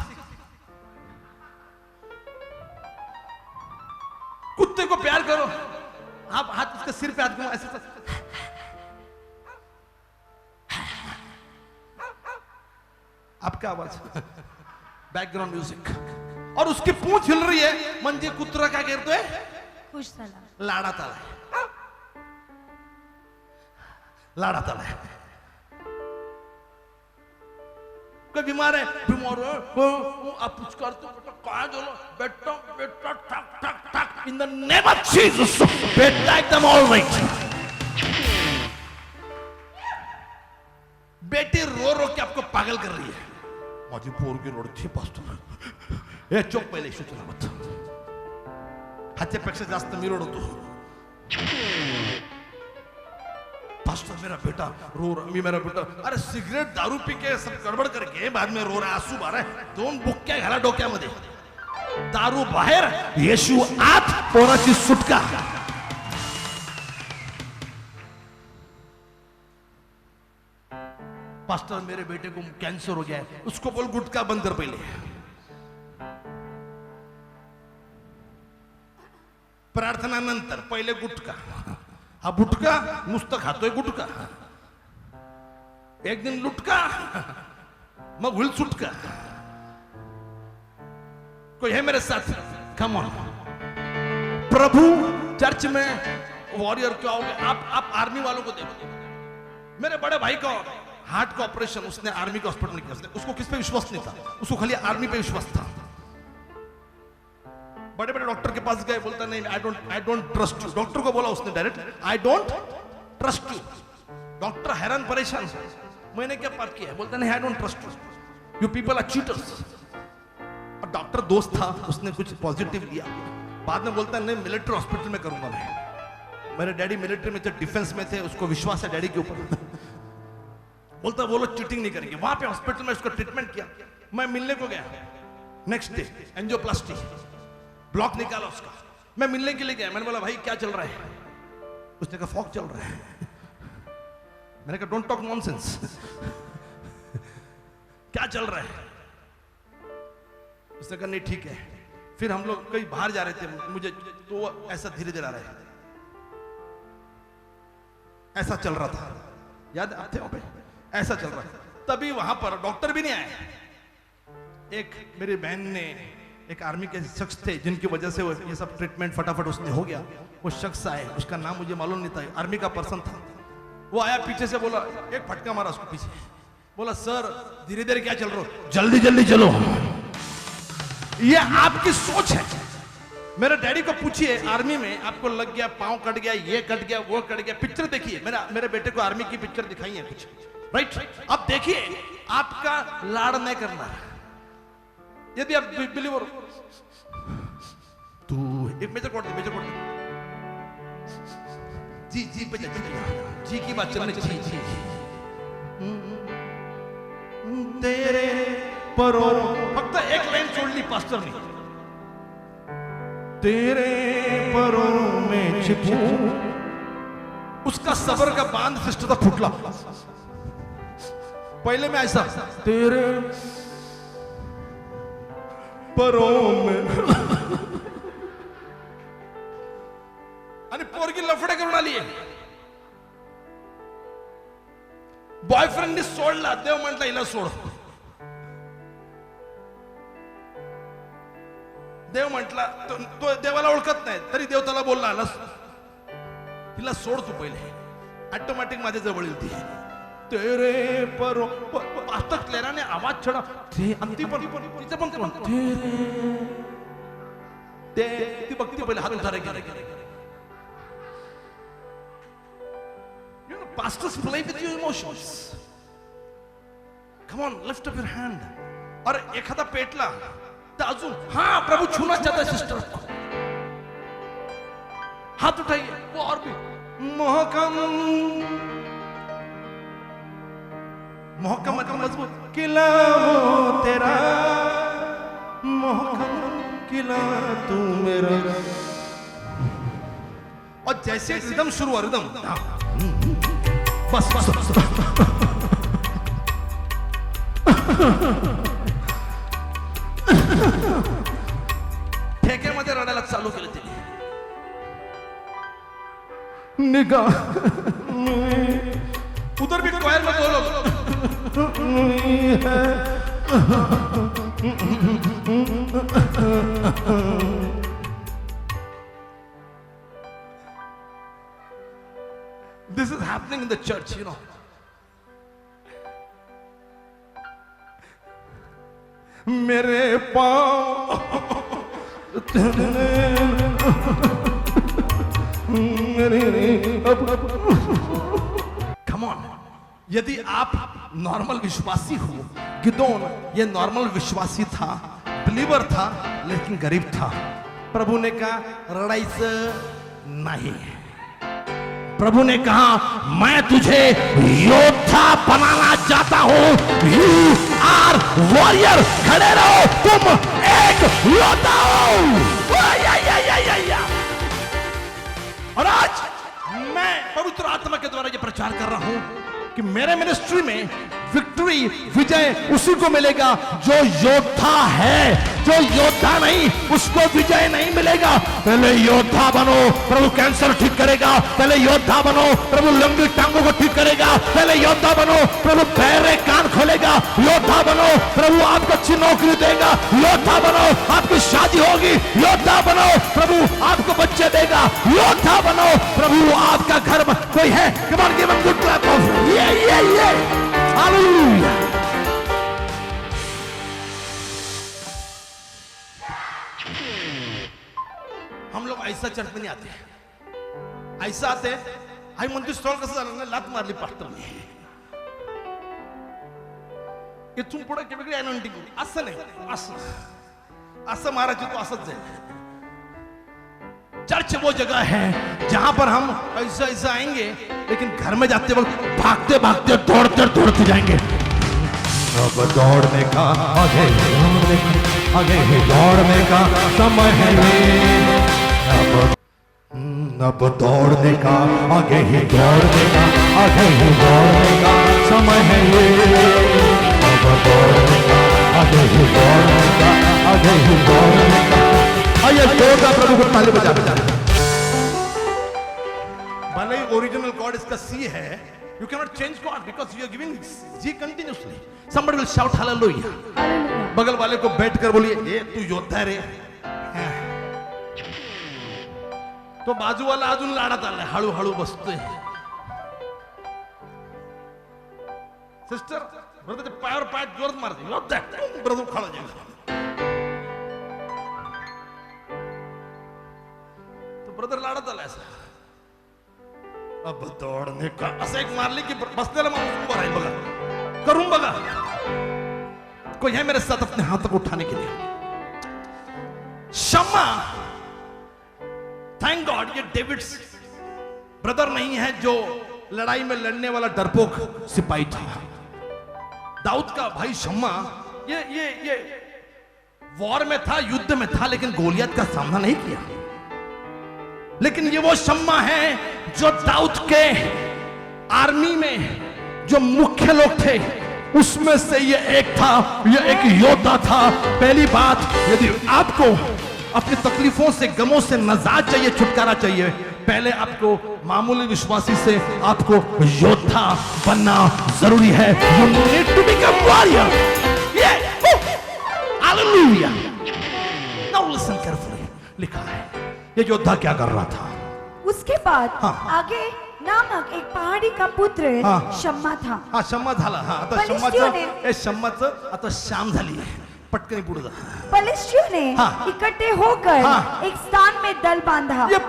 कुत्ते को प्यार करो आप हाथ उसके सिर पे हाथ घुमाओ ऐसे आपका आवाज बैकग्राउंड म्यूजिक और उसकी पूंछ हिल रही है म्हणजे कुत्रा क्या करतोय खुश झाला लाडात आलाय लाडात आलाय कोई बीमार है बीमार है आप कुछ करते हो काय झालं बेटा बेटा ठक ठक ठक इन द नेम ऑफ जीसस बेटा एकदम ऑल राइट बेटी रो रो के आपको पागल कर रही है माझी पोरगी रडते पास्टर हे चोप पहिले सूचना मत ह्याच्यापेक्षा जास्त मी रडतो पास्टर मेरा बेटा रो रहा मी मेरा बेटा अरे सिगरेट दारू पी के सब गडबड करके बाद में रो रहा है आंसू भर है दोन बुक्क्या घाला डोक्यामध्ये दारू बाहेर येशू आत पोराची सुटका पास्टर मेरे बेटे को कैंसर हो गया है उसको बोल गुटखा बंद कर पहिले प्रार्थना नंतर पहिले गुटखा हा बुटका नुसतं खातोय गुटका एक दिन लुटका मग हुल सुटका कोई है मेरे साथ कम ऑन प्रभु चर्च में वॉरियर क्या हो गया आप आर्मी वालों को देखो मेरे बड़े भाई का हार्ट का ऑपरेशन उसने आर्मी के हॉस्पिटल में किया उसको किस पे विश्वास नहीं था उसको खाली आर्मी पे विश्वास था बड़े बड़े डॉक्टर के पास गए बोलता नहीं I don't trust you doctor को बोला उसने direct I don't trust you doctor हैरान परेशान मैंने क्या पाप किया बोलता नहीं I don't trust you people are cheaters और डॉक्टर दोस्त था उसने कुछ पॉजिटिव दिया बाद में बोलता नहीं मिलिट्री हॉस्पिटल में करूंगा मैं मेरे डैडी मिलिट्री में थे डिफेंस में थे उसको विश्वास है डैडी के ऊपर बोलता वो लोग चीटिंग नहीं करेंगे वहां पे हॉस्पिटल में उसको ट्रीटमेंट किया मैं मिलने को गया नेक्स्ट डे एंजियोप्लास्टी ब्लॉक निकाला उसका मैं मिलने के लिए गया मैंने बोला भाई क्या चल रहा है उसने कहा फॉग चल रहा है मैंने कहा डोंट टॉक नॉनसेंस क्या चल रहा है उसने कहा नहीं ठीक है फिर हम लोग कहीं बाहर जा रहे थे मुझे तो ऐसा धीरे धीरे आ रहा है ऐसा चल रहा था याद आते हो ऐसा चल रहा है तभी वहां पर डॉक्टर भी नहीं आए एक मेरी बहन ने एक आर्मी के शख्स थे जिनकी वजह से ये सब ट्रीटमेंट फटाफट उसने हो गया वो शख्स आए उसका नाम मुझे मालूम नहीं था आर्मी का पर्सन था वो आया पीछे से बोला एक फटका मारा उसको पीछे बोला सर धीरे धीरे क्या चल रहा हो जल्दी जल्दी चलो ये आपकी सोच है मेरे डैडी को पूछिए आर्मी में आपको लग गया पांव कट गया ये कट गया वो कट गया पिक्चर देखिए मेरे बेटे को आर्मी की पिक्चर दिखाई है कुछ राइट अब देखिए आपका लाड़ नहीं करना यदि आप बिलीवर तू एक मेजर कोड जी जी पे जी की बात चलने जी जी तेरे परों फक्त एक लाइन सोडली पास्टर ने तेरे परों में छिपू उसका सबर का बांध सिस्टर था फुटला पहले में ऐसा तेरे परों में आणि पोरगी लफडे करून आली बॉयफ्रेंडने सोडला देव म्हटला हिला सोड देव म्हटला तो देवाला ओळखत नाही तरी देव त्याला बोलला तिला सोड तू पहिले ऑटोमॅटिक माझ्या जवळ येईल ती तेरे परों पास्टर क्लेरा ने आवाज चढ़ा थे अंती पर तिचे पण तेरे ते ती भक्ती पहिले हात उठारे you know pastors play with your emotions come on lift up your hand और एखादा पेटला तर अजून हाँ प्रभु छूना चाहता है सिस्टर हाथ उठाइए, वो और भी मोहकम मोहकम मतलब मजबूत। किला वो तेरा मोहकम, किला तू मेरा। और जैसे रिदम शुरू हुआ, रिदम बस बस, बस। ठेक्यामध्ये रडायला चालू केलं तिने। निगाह उधर भी क्वायर में दो लोग। This is happening in the church, you know. मेरे पाँव Come on. यदि आप नॉर्मल विश्वासी हो, गिदोन ये नॉर्मल विश्वासी था, बिलीवर था, लेकिन गरीब था। प्रभु ने कहा लड़ाईचं नहीं। प्रभु ने कहा मैं तुझे योद्धा बनाना चाहता हूं। You are warrior. खड़े रहो, तुम एक योद्धा हो। या। और आज मैं पवित्र आत्मा के द्वारा ये प्रचार कर रहा हूं कि मेरे मिनिस्ट्री में विक्ट्री, विजय उसी को मिलेगा जो योद्धा है। जो योद्धा नहीं, उसको विजय नहीं मिलेगा। पहले योद्धा बनो, प्रभु कैंसर ठीक करेगा। पहले योद्धा बनो, प्रभु लंबी टांगों को ठीक करेगा। पहले योद्धा बनो, प्रभु बहरे कान खोलेगा। योद्धा बनो, प्रभु आपको अच्छी नौकरी देगा। योद्धा बनो, आपकी शादी होगी। योद्धा बनो, प्रभु आपको बच्चे देगा। योद्धा बनो, प्रभु आपका घर कोई है। Come on, give him good clap of yeah. Hallelujah. हम लोग ऐसा चर्च में नहीं आते। ऐसा आते आई म्हणतो स्टॉल कसं झालं ना, लात मारली पास्टरने। इथून पुढे वेगळी अनॉइंटिंग असं नाही, असं महाराज तो असंच आहे। चर्च वो जगह है जहां पर हम ऐसा आएंगे, लेकिन घर में जाते वक्त भागते भागते दौड़ते जाएंगे। अब दौड़ने का आगे ही दौड़ने का समय है ये। अब दौड़ने का आगे ही दौड़ने का समय है ये। अब दौड़ने का आगे ही दौड़ने का आइए जोर का प्रभु को ताली बजा। भले ही ओरिजिनल गॉड इसका सी है, you cannot change God because you are giving G continuously. Somebody will shout hallelujah. बगल वाले को बैठ कर बोलिए ये तू योद्धा रे। तो बाजू वाला अजून लाडात आलाय, हळूहळू बसतोय। सिस्टर ब्रदर पायावर पाय जोरात मारते, योद्धा ब्रदर खड़ा जाएगा। ब्रदर लाडत आलाय असं। अब दौड़ने का असं एक मारली की बसलेला माणूस उभा राहील बघा, करून बघा। कोई है मेरे साथ अपने हाथों को उठाने के लिए? शम्मा, थैंक गॉड ये डेविड्स ब्रदर नहीं है जो लड़ाई में लड़ने वाला डरपोक सिपाही था। दाऊद का भाई शम्मा ये वॉर में था, युद्ध में था, लेकिन गोलियत का सामना नहीं किया। लेकिन ये वो शम्मा है जो दाऊद के आर्मी में जो मुख्य लोग थे उसमें से ये एक था। ये एक योद्धा था। पहली बात, यदि आपको अपनी तकलीफों से, गमों से निजात चाहिए, छुटकारा चाहिए, पहले आपको मामूली विश्वासी से आपको योद्धा बनना जरूरी है। You need to become warrior. Yeah. Hallelujah. Now listen carefully. लिखा है ये योद्धा क्या कर रहा था। उसके बाद आगे नामक एक पहाड़ी का पुत्र शम्मा था। हाँ शम्मा झाला। हाँ आता शम्माचं आता शाम झाली। पटकन पुढे जा। पलिश्तियों ने इकट्ठे होकर एक स्थान में दल बांधा। ये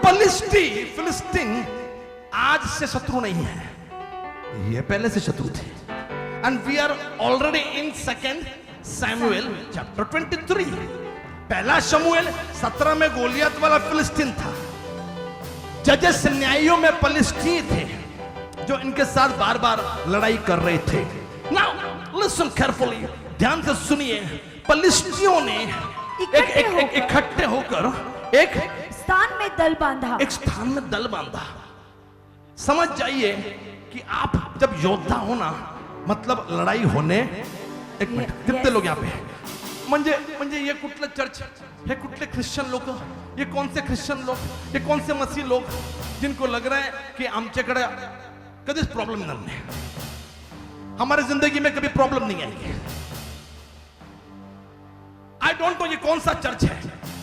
फिलिस्तीन आज से शत्रु नहीं है, ये पहले से शत्रु थे। And we are already in 2 Samuel chapter 23। पहला शमूएल 17 में गोलियत वाला फिलिस्तीन था। जजेस न्यायियों में फलिस्तीनी थे जो इनके साथ बार बार लड़ाई कर रहे थे। नाउ लिसन केयरफुली, ध्यान से सुनिए। फलिस्तीनियों ने इकट्ठे होकर एक स्थान में दल बांधा। एक स्थान में दल बांधा। समझ जाइए कि आप जब योद्धा हो ना, मतलब लड़ाई होणे। एक मिनिट, कितने लोग यहाँ पे? म्हणजे ये कुठलं चर्च, हे कुठले ख्रिश्चन लोक, ये कौन से ख्रिश्चन लोग, ये कौन से मसीह लोग जिनको लग रहा है कि आमच्याकडे कधीच प्रॉब्लम नाही, हमारे जिंदगी में कभी प्रॉब्लम नहीं आएगी। आई डोंट नो ये कौन सा चर्च है।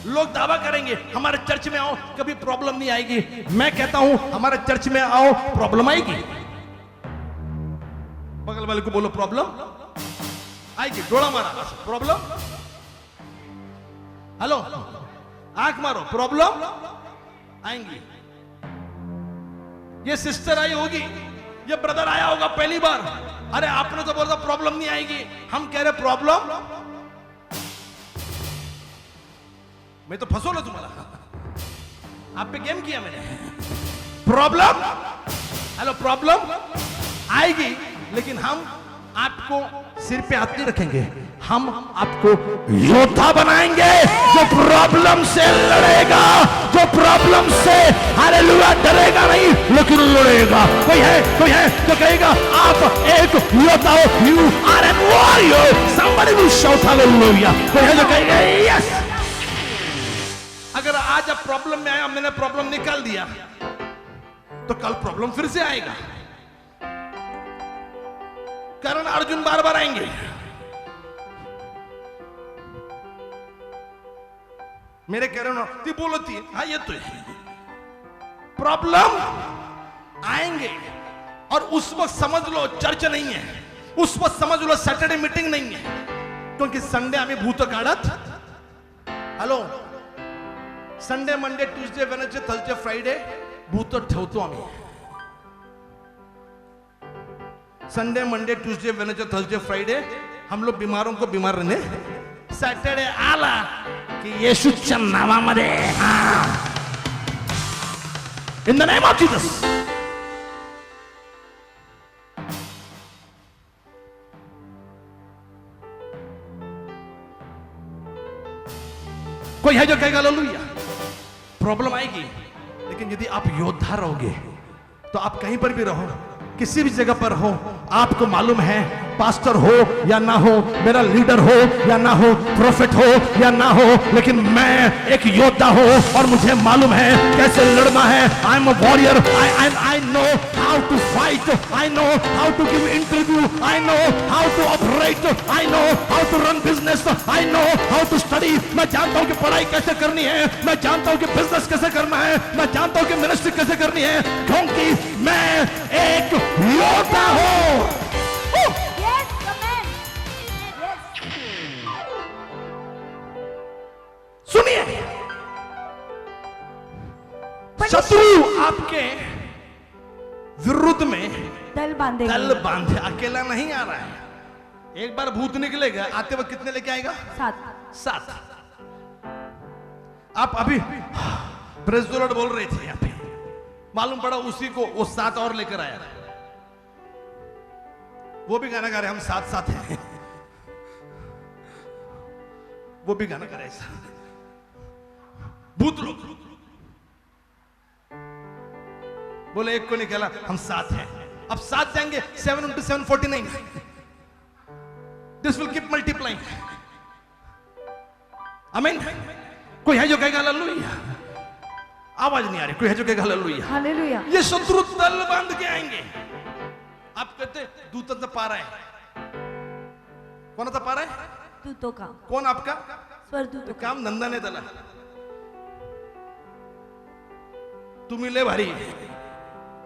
लोग दावा करेंगे हमारे चर्च में आओ कभी प्रॉब्लम नहीं आएगी। मैं कहता हूं हमारे चर्च में आओ प्रॉब्लम आएगी। बगल वाले को बोलो प्रॉब्लम आएगी, डोला मारा प्रॉब्लम। हेलो, आंख मारो, प्रॉब्लम आएंगी। ये सिस्टर आई होगी, ये ब्रदर आया होगा पहली बार, अरे आपने तो बोला प्रॉब्लम नहीं आएगी, हम कह रहे प्रॉब्लम। मैं तो फंसो ना तुम्हारा, आप पे गेम किया मैंने। प्रॉब्लम, हेलो, प्रॉब्लम आएगी, लेकिन हम आपको सिर पे हाथ नहीं रखेंगे, हम आपको योद्धा बनाएंगे जो प्रॉब्लम से लड़ेगा, जो प्रॉब्लम से हालेलुया डरेगा नहीं लेकिन लड़ेगा। कोई है जो कहेगा आप एक योद्धा हो, you are an warrior, somebody will shout hallelujah. कोई है जो कहेगा यस। अगर आज आप प्रॉब्लम में आया, मैंने प्रॉब्लम निकाल दिया, तो कल प्रॉब्लम फिर से आएगा। करण अर्जुन बार बार आएंगे। मेरे कह रहे हो ती बोलती, हाँ ये तो प्रॉब्लम आएंगे। और उस वक्त समझ लो चर्च नहीं है, उस वक्त समझ लो सैटरडे मीटिंग नहीं है, क्योंकि संडे आम्ही भूत काढत। Hello, Sunday Monday Tuesday Wednesday Thursday Friday भूत ठेवतो आम्ही। Sunday Monday Tuesday Wednesday Thursday Friday हम लोग बीमारों को बीमार रहने। सैटरडे आला कि येशूच्या नावामध्ये, in the name of Jesus. कोई है जो कहेगा हालेलुया। प्रॉब्लम आएगी, लेकिन यदि आप योद्धा रहोगे तो आप कहीं पर भी रहो, किसी भी जगह पर हो, आपको मालूम है पास्टर हो या ना हो, मेरा लीडर हो या ना हो, प्रोफेट हो या ना हो, लेकिन मैं एक योद्धा हूं और मुझे मालूम है कैसे लड़ना है। I am a warrior, I know how to fight, I know how to give interview, I know how to operate, I know how to run business, I know how to study. मैं जानता हूं कि पढ़ाई कैसे करनी है, मैं जानता हूं कि बिजनेस कैसे करना है, मैं जानता हूं कि मिनिस्ट्री कैसे करनी है, क्योंकि मैं एक योद्धा हूं। सुनिए, शत्रु आपके विरुद्ध में दल बांधे, दल बांधे, अकेला नहीं आ रहा है। एक बार भूत निकलेगा, आते वक्त कितने लेके आएगा? 7। आप अभी प्रेज़ द लॉर्ड बोल रहे थे यहाँ पे, मालूम पड़ा उसी को वो 7 और लेकर आया। वो भी गाना गा रहे, हम साथ हैं। वो भी गाना गा रहे, भूत लोग बोले एक को निकाला, हम 7 हैं। अब 7 जाएंगे, 7 into 7 49। This will keep multiplying. आमीन। कोई है जो कहेगा हालेलुया? आवाज नहीं आ रही। कोई है जो कहेगा हालेलुया? हालेलुया। ये शत्रु दल बांध के आएंगे। आप कहते दूतांचा पारा आहे, कोणाचा पारा आहे? दूतों का। कोण आपका? स्वर्गदूतों का। काम धंदा नाही त्याला, तुम्ही लय भारी,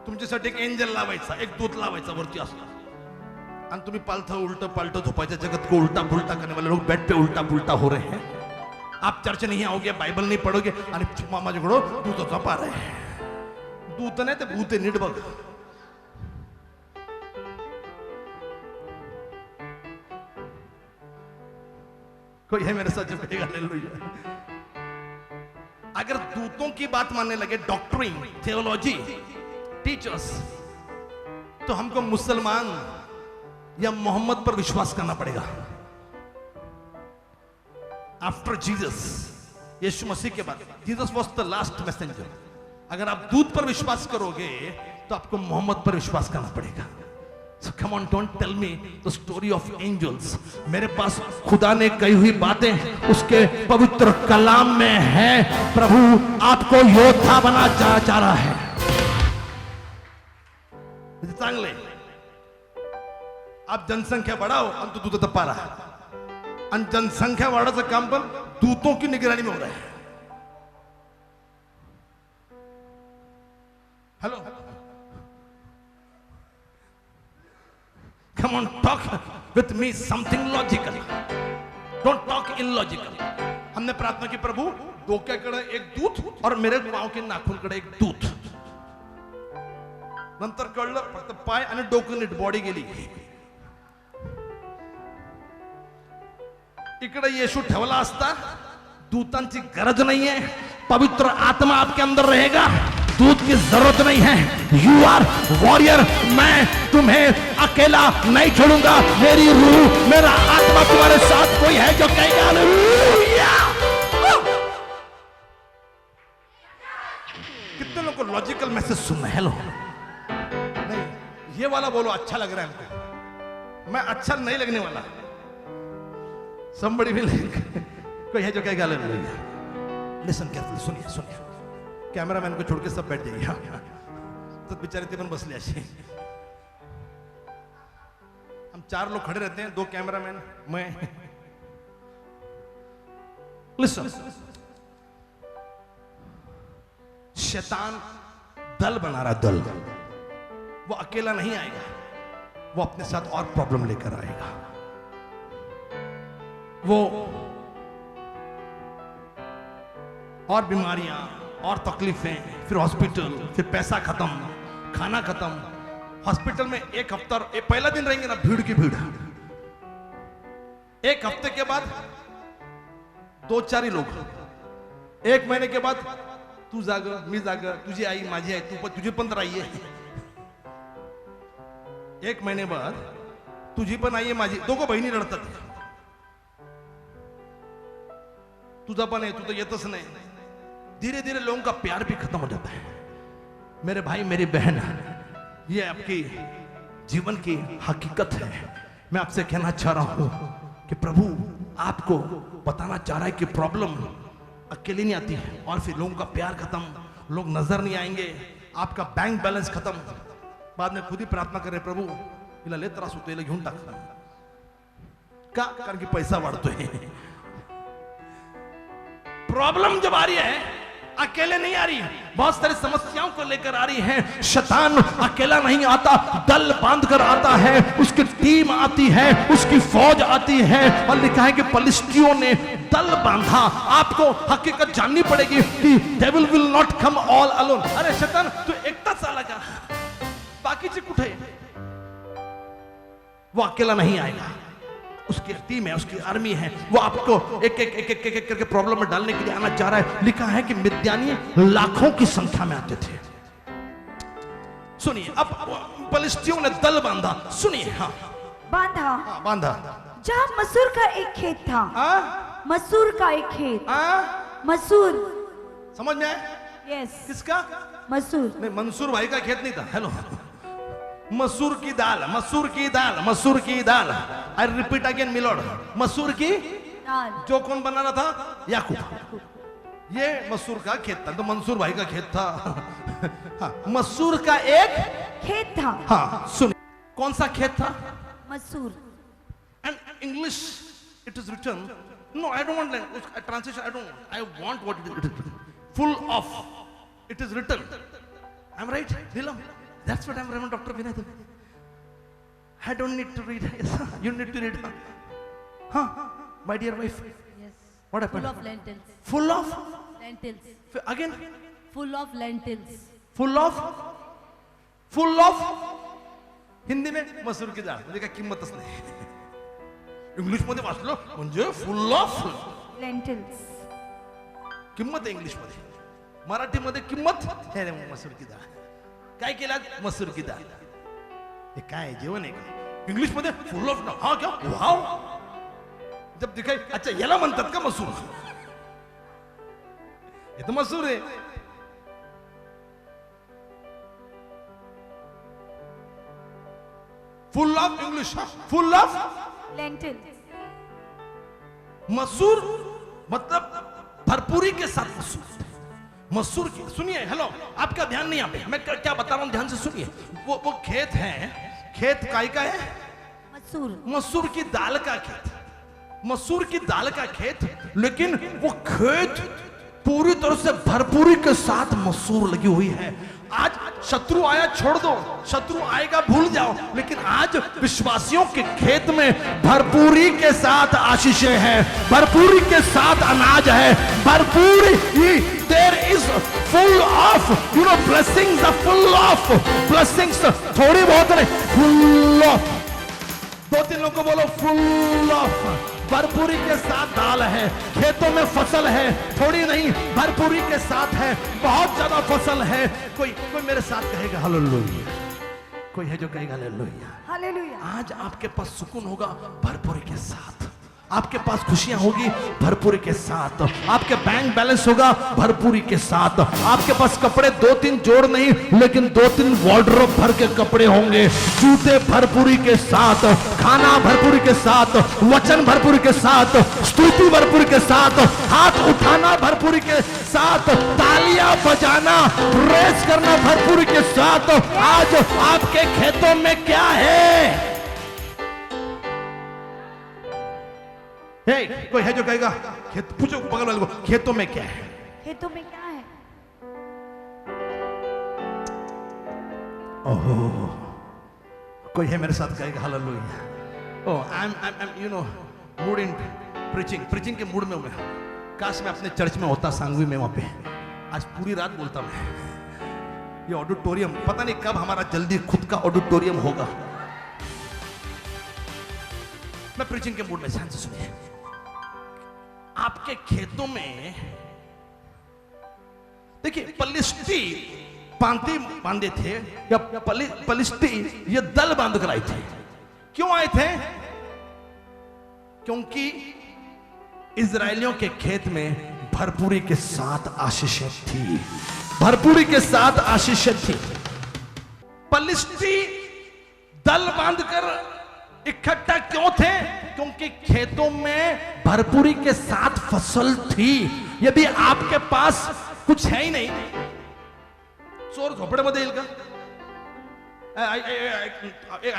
तुमच्यासाठी एक एंजल लावायचा, एक दूत लावायचा वरती असला, आणि तुम्ही पालथा उल्टा पाल्टा झोपायचा। जगत को उल्टा पुल्टा करने वाले लोग बेड पे उल्टा पुल्टा हो रहे हैं। आप चर्च नहीं आओगे, बाइबल नहीं पढ़ोगे, आणि माझ्याकडे दूताचा पार आहे। दूत नाही ते भूत आहे, नीट बघ। कोई है मेरे साथ जो कहेगा हालेलुया? अगर दूतों की बात मानने लगे, डॉक्ट्रिन, थियोलॉजी, टीचर्स, तो हमको मुसलमान या मोहम्मद पर विश्वास करना पड़ेगा। आफ्टर जीसस, यीशु मसीह के बाद, Jesus was the last messenger. अगर आप दूत पर विश्वास करोगे तो आपको मोहम्मद पर विश्वास करना पड़ेगा। So come on, don't tell me the story of angels. मेरे पास खुदा ने कही हुई बातें उसके पवित्र कलाम में है। प्रभु आपको योद्धा बना जा रहा है। चांगले आप जनसंख्या बढ़ाओ, अंत दूत तपारा, जनसंख्या वाढायचं काम पण दूतों की निगरानी में हो रहा है। Hello, come on, talk with me something logical, don't talk illogical. हमने प्रार्थना की, प्रभु डोक्याकडे एक दूत और मेरे पाव के नाखूनकडे एक दूत। नंतर कळलं फक्त पाय आणि डोकं नीट, बॉडी गेली। इकडे येशू ठेवला असता, दूतांची गरज नहीं है, पवित्र आत्मा आपके अंदर रहेगा, दूत की जरूरत नहीं है। यू आर वॉरियर, मैं तुम्हें अकेला नहीं छोड़ूंगा, मेरी रूह, मेरा आत्मा तुम्हारे साथ कोई है जो कहेगा हालेलुया। कितने लोगों को लॉजिकल मैसेज सुनना है? हेलो, नहीं ये वाला बोलो, अच्छा लग रहा है हमको, मैं अच्छा नहीं लगने वाला। somebody will कोई है जो कहेगा हालेलुया। लिसन केयरफुली, सुनिए सुनिए, कॅमेरामॅन को छोड़ के सब बैठ जाइए। तो बेचारे ते पण बसले असे। हम 4 लोग खड़े रहते हैं, 2 कैमरामैन, मैं। लिसन, शैतान दल बना रहा, दल। वो अकेला नहीं आएगा, वो अपने साथ और प्रॉब्लम लेकर आएगा। वो और बीमारियां और तकलीफें, फिर हॉस्पिटल, फिर पैसा खत्म, खाना खत्म। हॉस्पिटल में 1 हफ्ता, पहला दिन रहेंगे ना, भीड़ की भीड़। 1 हफ्ते के बाद 2-4 ही लोग। 1 महीने के बाद तू जाग, मी जाग, तुझी आई, माझी आई, तुझी पण तर आई आहे। 1 महीने बाद तुझी पण आई आहे, माझी, दोघं बहिणी रडतात। तुझा पण आहे, तू तो येतच नाही। धीरे धीरे लोगों का प्यार भी खत्म हो जाता है। मेरे भाई, मेरी बहन, ये आपकी जीवन की हकीकत है। मैं आपसे कहना चाह रहा हूं कि प्रभु आपको बताना चाह रहा है कि प्रॉब्लम अकेले नहीं आती है, और फिर लोगों का प्यार खत्म, लोग नजर नहीं आएंगे, आपका बैंक बैलेंस खत्म। बाद में खुद ही प्रार्थना करें, प्रभू हिला लय त्रास होतो, हिला घेऊन टाक का, कारण की पैसा वाढतोय। प्रॉब्लम जब आ रही है, अकेले नहीं आ रही, बहुत सारी समस्याओं को लेकर आ रही है। शैतान अकेला नहीं आता, दल बांध कर आता है, उसकी टीम आती है, उसकी फौज आती है। और लिखा है कि फलिस्तियों ने दल बांधा। आपको हकीकत जाननी पड़ेगी कि devil will not come all alone. अरे शैतान तू एकटाच आला का, बाकीचे कुठे? वो अकेला नहीं आएगा, उसकी टीम है, उसकी आर्मी है। वो आपको एक एक करके प्रॉब्लम में डालने के लिए आना चाह रहा है। लिखा है कि मिद्यानी लाखों की संख्या में आते थे। सुनिए, अब फलिस्तियों ने दल बांधा। सुनिए, हाँ बांधा, हाँ बांधा। जहाँ मसूर का एक खेत था, मसूर का एक खेत, मसूर, समझ में आया? यस, किसका? मसूर। नहीं, मंसूर भाई का खेत नहीं था। हेलो, मसूर की दाल, मसूर की दाल, मसूर की दाल। आई रिपीट अगेन मिलोड, मसूर की दाल। जो कौन बना रहा था? याकूब। ये मसूर का खेत था, तो मंसूर भाई का खेत था। हाँ, मसूर का एक खेत था। हाँ सुन, कौन सा खेत था? मसूर। And English it is written, no I don't want translation, I don't, I want what it is, full of, it is written. I am right Neelam? That's what I'm Reverend Dr. Vinay. I don't need to read. Yes, you need to read. Huh? My dear wife. Yes. What happened? Full of lentils. Full of? Lentils. Again? Full of lentils. Full of? Full of? Hindi में मसूर की डाळ, म्हणजे काय किंमतच नाही। इंग्लिश मध्ये वाचलो म्हणजे फुल ऑफ लेंटिल्स, किंमत आहे इंग्लिश मध्ये। मराठीमध्ये किंमत हे रे मसूर की डाळ. काय केलं? मसूर की डाळ. हे काय जेवण आहे का? इंग्लिश मध्ये फुल ऑफ हा क्या वाव. जब दिखाई अच्छा याला म्हणतात का मसूर? हे तर मसूर आहे. Full of English, full of lentils. मसूर मतलब भरपूरी के साथ मसूर. मसूर की सुनिए, हेलो आपका ध्यान नहीं यहाँ पे, मैं क्या बता रहा हूँ ध्यान से सुनिए. वो खेत है, खेत काय का है? मसूर. मसूर की दाल का खेत. मसूर की दाल का खेत, लेकिन वो खेत पूरी तरह से भरपूरी के साथ मसूर लगी हुई है. आज शत्रु आया छोड़ दो, शत्रु आएगा भूल जाओ, लेकिन आज विश्वासियों के खेत में भरपूरी के साथ आशीषें हैं, भरपूरी के साथ अनाज है, भरपूरी. There is full of blessings, full of blessings. थोड़ी बहुत नहीं, फुल ऑफ. 2-3 लोगों को बोलो फुल ऑफ. भरपूरी के साथ दाल है, खेतों में फसल है, थोड़ी नहीं भरपूरी के साथ है, बहुत ज्यादा फसल है. कोई मेरे साथ कहेगा हालेलुया. कोई है जो कहेगा हालेलुया. हालेलुया. आज आपके पास सुकून होगा भरपूरी के साथ. आपके पास खुशियां होगी भरपूरी के साथ. आपके बैंक बैलेंस होगा भरपूरी के साथ. आपके पास कपड़े 2-3 जोड़ नहीं, लेकिन 2-3 वार्डरोब भर के कपड़े होंगे. जूते भरपूरी के साथ, खाना भरपूरी के साथ, वचन भरपूरी के साथ, स्तुति भरपूरी के साथ, हाथ उठाना भरपूरी के साथ, तालियां बजाना, प्रेस करना भरपूरी के साथ. आज आपके खेतों में क्या है? हे, कोई है जो कहेगा खेत, पूछो बगल वाले को खेतों में क्या है? खेतों में क्या है? ओहो, कोई है मेरे साथ कहेगा hallelujah. Oh I am mood in preaching के मूड में मैं. काश मैं अपने चर्च में होता, सांगवी में, वहां पे आज पूरी रात बोलता मैं. ये ऑडिटोरियम पता नहीं कब हमारा जल्दी खुद का ऑडिटोरियम होगा. मैं प्रीचिंग के मूड में. ध्यान से सुनिए. आपके खेतों में देखिए, पलिश्ती पांति बांधे थे, या पलिश्ती ये दल बांध कर आए थे. क्यों आए थे? क्योंकि इजरायलियों के खेत में भरपूरी के साथ आशीषें थी. भरपूरी के साथ आशीषें थी. पलिश्ती दल बांधकर इकट्ठा क्यों थे? क्योंकि खेतों में भरपूरी के साथ फसल थी. यदि आपके पास कुछ है ही नहीं, चोर झोपड्यामध्ये येईल का?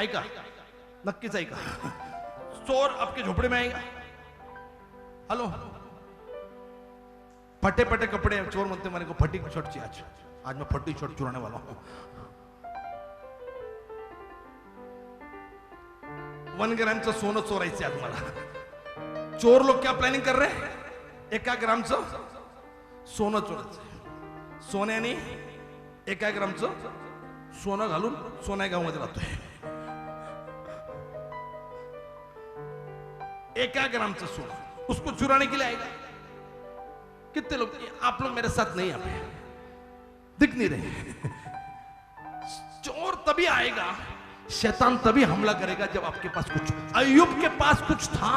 ऐका, नक्कीच ऐका. चोर आपके झोपड़े में आएगा. हेलो, फटे फटे कपड़े. चोर म्हणते मेरे को फटी शर्ट चाहिए. आज मैं फटी शर्ट चुराने वाला हूं. 1 ग्रॅमचं सोनं चोरायचं आहे तुम्हाला. चोर लोग क्या प्लॅनिंग कर रहे हैं? 1 ग्रॅमचं सोनं चोरायचं. सोन्याने 1 ग्रॅमचं सोनं घालून सोन्या गावामध्ये राहतोय. 1 ग्रामचं सोनं उसको चुराने के लिए आएगा. कितने लोग, आप लोग मेरे साथ नहीं, आप दिख नहीं रहे. चोर तभी आएगा, शैतान तभी हमला करेगा जब आपके पास कुछ. अय्यूब के पास कुछ था,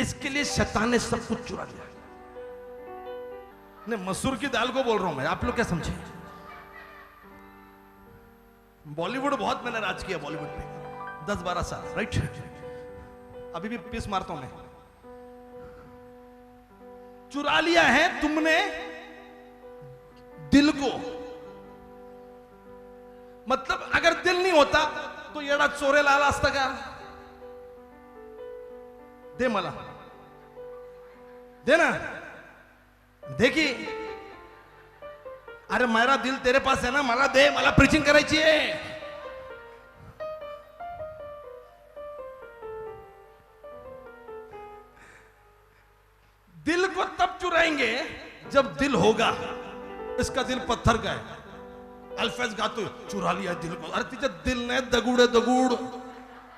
इसके लिए शैतान ने सब कुछ चुरा लिया. नहीं, मसूर की दाल को बोल रहा हूं मैं. आप लोग क्या समझे? बॉलीवुड बहुत मैंने राज किया, बॉलीवुड पे 10-12 साल, राइट. अभी भी पीस मारता हूं मैं. चुरा लिया है तुमने दिल को. मतलब अगर दिल नहीं होता तो येडा चोरेला आला असता का? दे मला, दे ना. देखी, अरे मेरा दिल तेरे पास है ना, मला दे, मला प्रीचिंग करायची आहे. दिल को तब चुराएंगे जब दिल होगा. इसका दिल पत्थर का है. अल्फेज गातो, चुरा लिया दिल को. अरे तिच्या दिल ने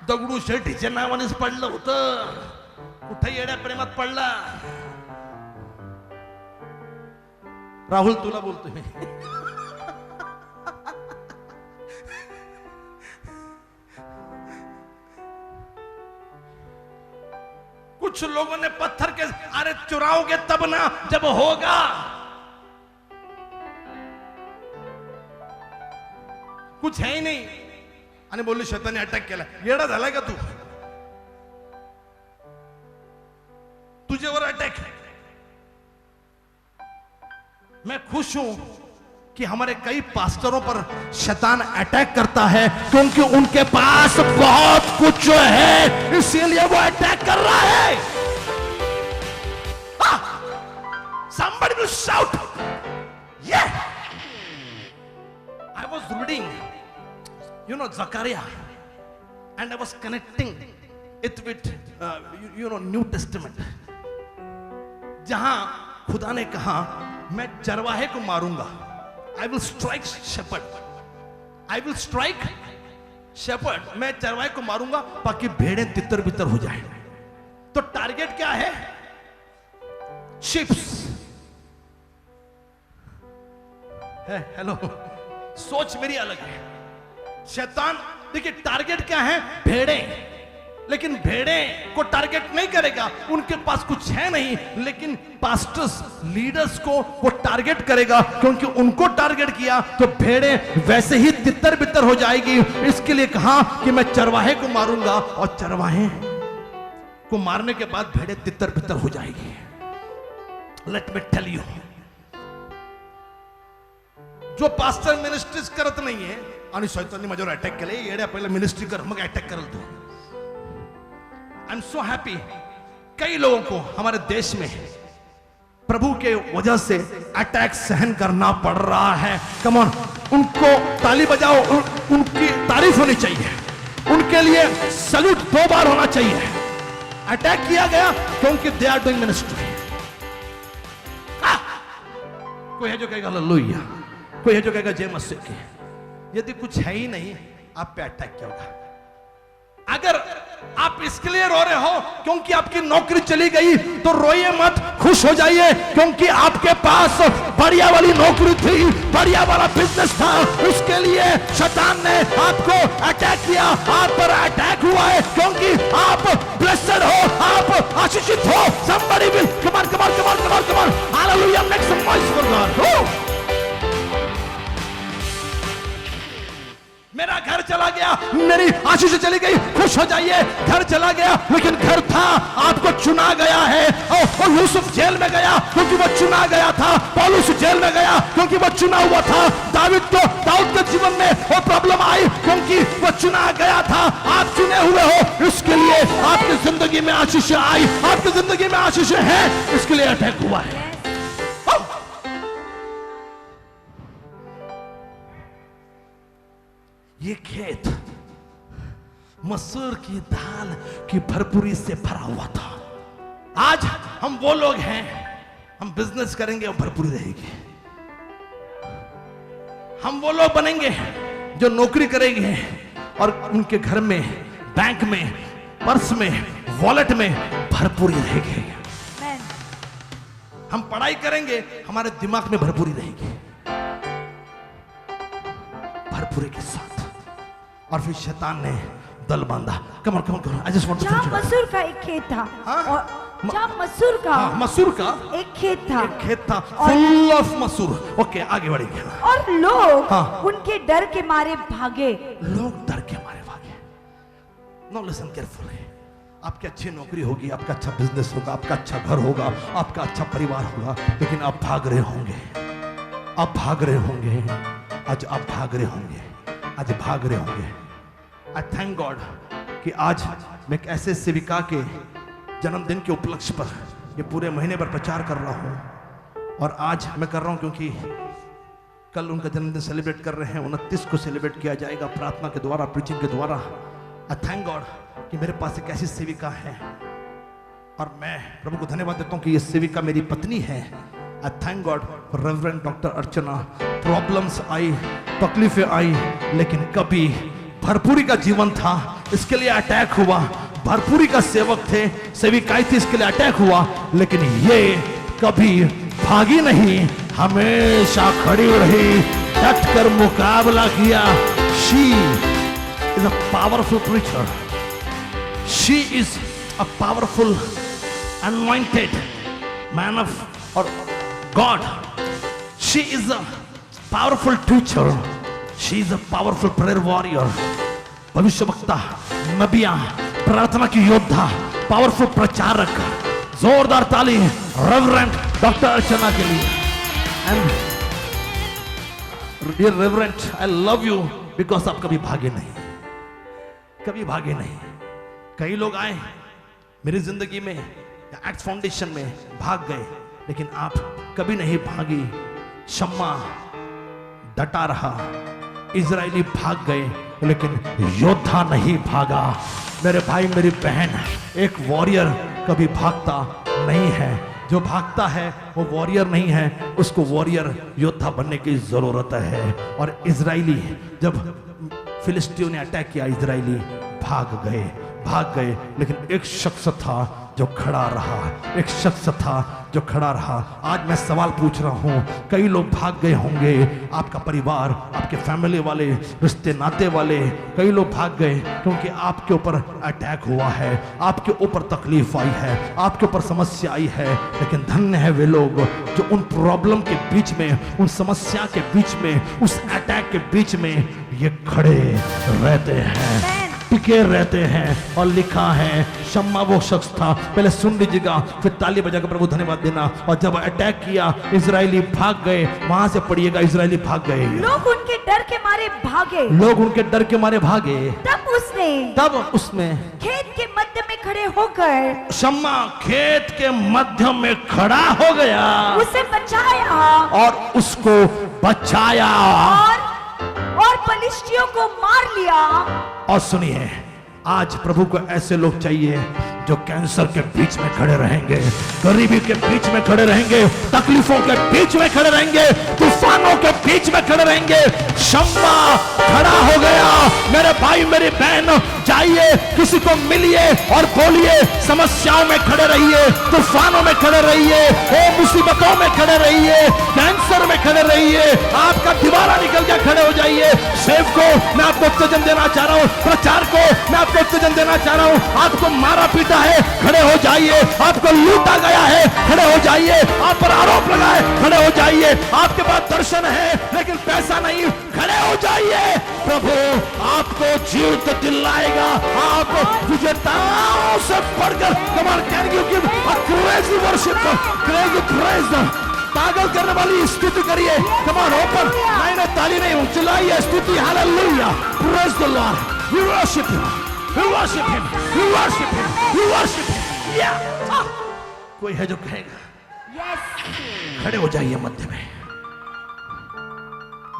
दगडू शेठीच्या नावानेच पडलं होतं. कुठे येड्या प्रेमात पडला. राहुल तुला बोलतोय मी. कुछ लोगों ने पत्थर के, अरे चुराओगे तब ना जब होगा. कुछ है ही नाही आणि बोलले शैताने अटॅक केला. येडा झालाय का तू? तुझ्यावर अटॅक. मैं खुश हूं कि हमारे कई पास्टरों पर शैतान अटैक करता है क्योंकि उनके पास बहुत कुछ है, इसीलिए वो अटैक कर रहा है. Somebody will shout. Yeah. I was reading, Zechariah, and I was connecting it with, New Testament. जहां खुदा ने कहा मैं चरवाहे को मारूंगा. I will strike shepherd. I will strike shepherd. मैं चरवाहे को मारूंगा ताकि भेड़ें तितर बितर हो जाए. तो टारगेट क्या है? शिप्स है. हेलो, सोच मेरी अलग है. शैतान देखिए टारगेट क्या है? भेड़ें. लेकिन भेड़ें को टारगेट नहीं करेगा, उनके पास कुछ है नहीं. लेकिन पास्टर्स, लीडर्स को वो टारगेट करेगा क्योंकि उनको टारगेट किया तो भेड़ें वैसे ही तितर बितर हो जाएगी. इसके लिए कहा कि मैं चरवाहे को मारूंगा और चरवाहे को मारने के बाद भेड़ें तितर बितर हो जाएगी. लेट मी टेल यू, जो पास्टर मिनिस्ट्रीज करत नाहीये आणि शैतानने माझ्यावर अटॅक केले, येड्या पहिला मिनिस्ट्री कर मग अटॅक करल तू. I am so happy. कई लोगों को हमारे देश में प्रभु के वजह से अटैक सहन करना पड़ रहा है. कम ऑन, उनको ताली बजाओ. उनकी तारीफ होनी चाहिए. उनके लिए सैल्यूट 2 बार होना चाहिए. अटैक किया गया क्योंकि दे आर डूइंग मिनिस्ट्री. कोई है जो कहेगा हालेलुया, कोई है जो कहेगा जय मसीह की. यदि कुछ है ही नहीं, आप पे अटैक क्या होगा? अगर आप इसके लिए रो रहे हो क्योंकि आपकी नौकरी चली गई तो रोइए मत, खुश हो जाइए क्योंकि आपके पास बढ़िया वाली नौकरी थी, बढ़िया वाला बिजनेस था. उसके लिए शैतान ने आपको अटैक किया. आप पर अटैक हुआ है क्योंकि आप ब्लेस्ड हो, आप आशीषित हो. somebody will come on. Hallelujah. Make some noise for God. मेरा घर चला गया, मेरी आशीष चली गई, खुश हो जाइए. घर चला गया लेकिन घर था, आपको चुना गया है. और यूसुफ जेल में गया क्योंकि वो चुना गया था. पौलुस जेल में गया क्योंकि वो चुना हुआ था. दाऊद के जीवन में वो प्रॉब्लम आई क्योंकि वो चुना गया था. आप चुने हुए हो, इसके लिए आपकी जिंदगी में आशीष आई, आपकी जिंदगी में आशीष है, इसके लिए अटैक हुआ है. ये खेत मसूर की दाल की भरपूरी से भरा हुआ था. आज हम वो लोग हैं, हम बिजनेस करेंगे और भरपूरी रहेगी. हम वो लोग बनेंगे जो नौकरी करेंगे और उनके घर में, बैंक में, पर्स में, वॉलेट में भरपूरी रहेगी. हम पढ़ाई करेंगे, हमारे दिमाग में भरपूरी रहेगी, भरपूरी के साथ. और फिर शैतान ने दल बांधा. Come on. I just want to जहाँ मसूर का एक खेत था. और जहाँ मसूर का एक खेत था फुल ऑफ मसूर. ओके, आगे बढ़ेंगे. और लोग उनके डर के मारे भागे. लोग डर के मारे भागे. No, listen carefully. आपकी अच्छी नौकरी होगी, आपका अच्छा बिजनेस होगा, आपका अच्छा घर होगा, आपका अच्छा परिवार होगा, लेकिन आप भाग रहे होंगे. आप भाग रहे होंगे. आज आप भाग रहे होंगे. आज भाग रहे होंगे. आई थैंक गॉड कि आज मैं एक ऐसे सेविका के जन्मदिन के उपलक्ष्य पर ये पूरे महीने भर प्रचार कर रहा हूँ. और आज मैं कर रहा हूँ क्योंकि कल उनका जन्मदिन सेलिब्रेट कर रहे हैं. 29 को सेलिब्रेट किया जाएगा प्रार्थना के द्वारा, प्रीचिंग के द्वारा. आई थैंक गॉड कि मेरे पास एक ऐसी सेविका है और मैं प्रभु को धन्यवाद देता हूँ कि ये सेविका मेरी पत्नी है. I thank God for reverend doctor Archana. Problems आई, तकलीफें आई, लेकिन कभी भरपूरी का जीवन था, इसके लिए अटैक हुआ. भरपूरी का सेवक थे, सेविकाई थी, इसके लिए अटैक हुआ, लेकिन ये कभी भागी नहीं, हमेशा खड़ी रही, डट कर मुकाबला किया। She is a powerful preacher, she is a powerful anointed man of or God. She is a powerful teacher, she is a powerful prayer warrior. भविष्य वक्ता, नबिया, प्रार्थना की योद्धा, पावरफुल प्रचारक। जोरदार ताली रेवरेंड डॉक्टर अर्चना के लिए। And dear reverend, I love you because आप कभी भागे नहीं, कभी भागे नहीं। कई लोग आए मेरी जिंदगी में, एक्ट फाउंडेशन में भाग गए, लेकिन आप कभी नहीं भागी। शम्मा डटा रहा, इजरायली भाग गए, लेकिन योद्धा नहीं भागा। मेरे भाई मेरी बहन, एक वॉरियर कभी भागता नहीं है। जो भागता है वो वॉरियर नहीं है, उसको वॉरियर योद्धा बनने की जरूरत है। और इजरायली जब फिलिस्तीनियों ने अटैक किया, इजरायली भाग गए, लेकिन एक शख्स था जो खड़ा रहा, एक शख्स था जो खड़ा रहा। आज मैं सवाल पूछ रहा हूं, कई लोग भाग गए होंगे, आपका परिवार, आपके फैमिली वाले, रिश्ते नाते वाले, कई लोग भाग गए क्योंकि आपके ऊपर अटैक हुआ है, आपके ऊपर तकलीफ आई है, आपके ऊपर समस्या आई है। लेकिन धन्य है वे लोग जो उन प्रॉब्लम के बीच में, उन समस्या के बीच में, उस अटैक के बीच में ये खड़े रहते हैं, टिके रहते हैं। और लिखा है शम्मा वो शख्स था। पहले सुन लीजिएगा, फिर ताली बजाकर प्रभु धन्यवाद देना। और जब अटैक किया, इजरायली भाग गए। वहां से पढ़िएगा, इजरायली भाग गए, लोग उनके डर के मारे भागे, लोग उनके डर के मारे भागे। तब उसने खेत के मध्य में खड़े होकर, शम्मा खेत के मध्य में खड़ा हो गया, उसे बचाया और उसको बचाया और फलिश्तियों को मार लिया। और सुनिए, आज प्रभु को ऐसे लोग चाहिए जो कैंसर के बीच में खड़े रहेंगे, गरीबी के बीच में खड़े रहेंगे, तकलीफों के बीच में खड़े रहेंगे, तूफानों के बीच में खड़े रहेंगे। शम्मा खड़ा हो गया। मेरे भाई मेरी बहन, जाइए किसी को मिलिए और बोलिए, समस्याओं में खड़े रहिए, तूफानों में खड़े रहिए, मुसीबतों में खड़े रहिए, कैंसर में खड़े रहिए। आपका दीवारा निकल के खड़े हो जाइए। सेव को मैं आपको उत्तेजन देना चाह रहा हूँ, प्रचार को मैं आपको उत्तेजन देना चाह रहा हूँ। आपको मारा पीटा है, खड़े हो जाइए। आपको लूटा गया है, खड़े हो जाइए। आप पर आरोप लगा है, खड़े हो जाइए। आपके पास दर्शन है लेकिन पैसा नहीं, खड़े हो जाइए। प्रभु आपको जीवित दिलाएगा। आप विजेताओं से बढ़कर, come on, can you give a crazy worship, crazy praise. पागल करने वाली स्तुति करिए। कम ऑन, ओपन, नहीं ताली नहीं, चिल्लाइए स्तुति, hallelujah, praise the Lord. We worship him, we worship him, we worship him, we worship him. Yeah. कोई है जो कहेगा खड़े हो जाइए मध्य में।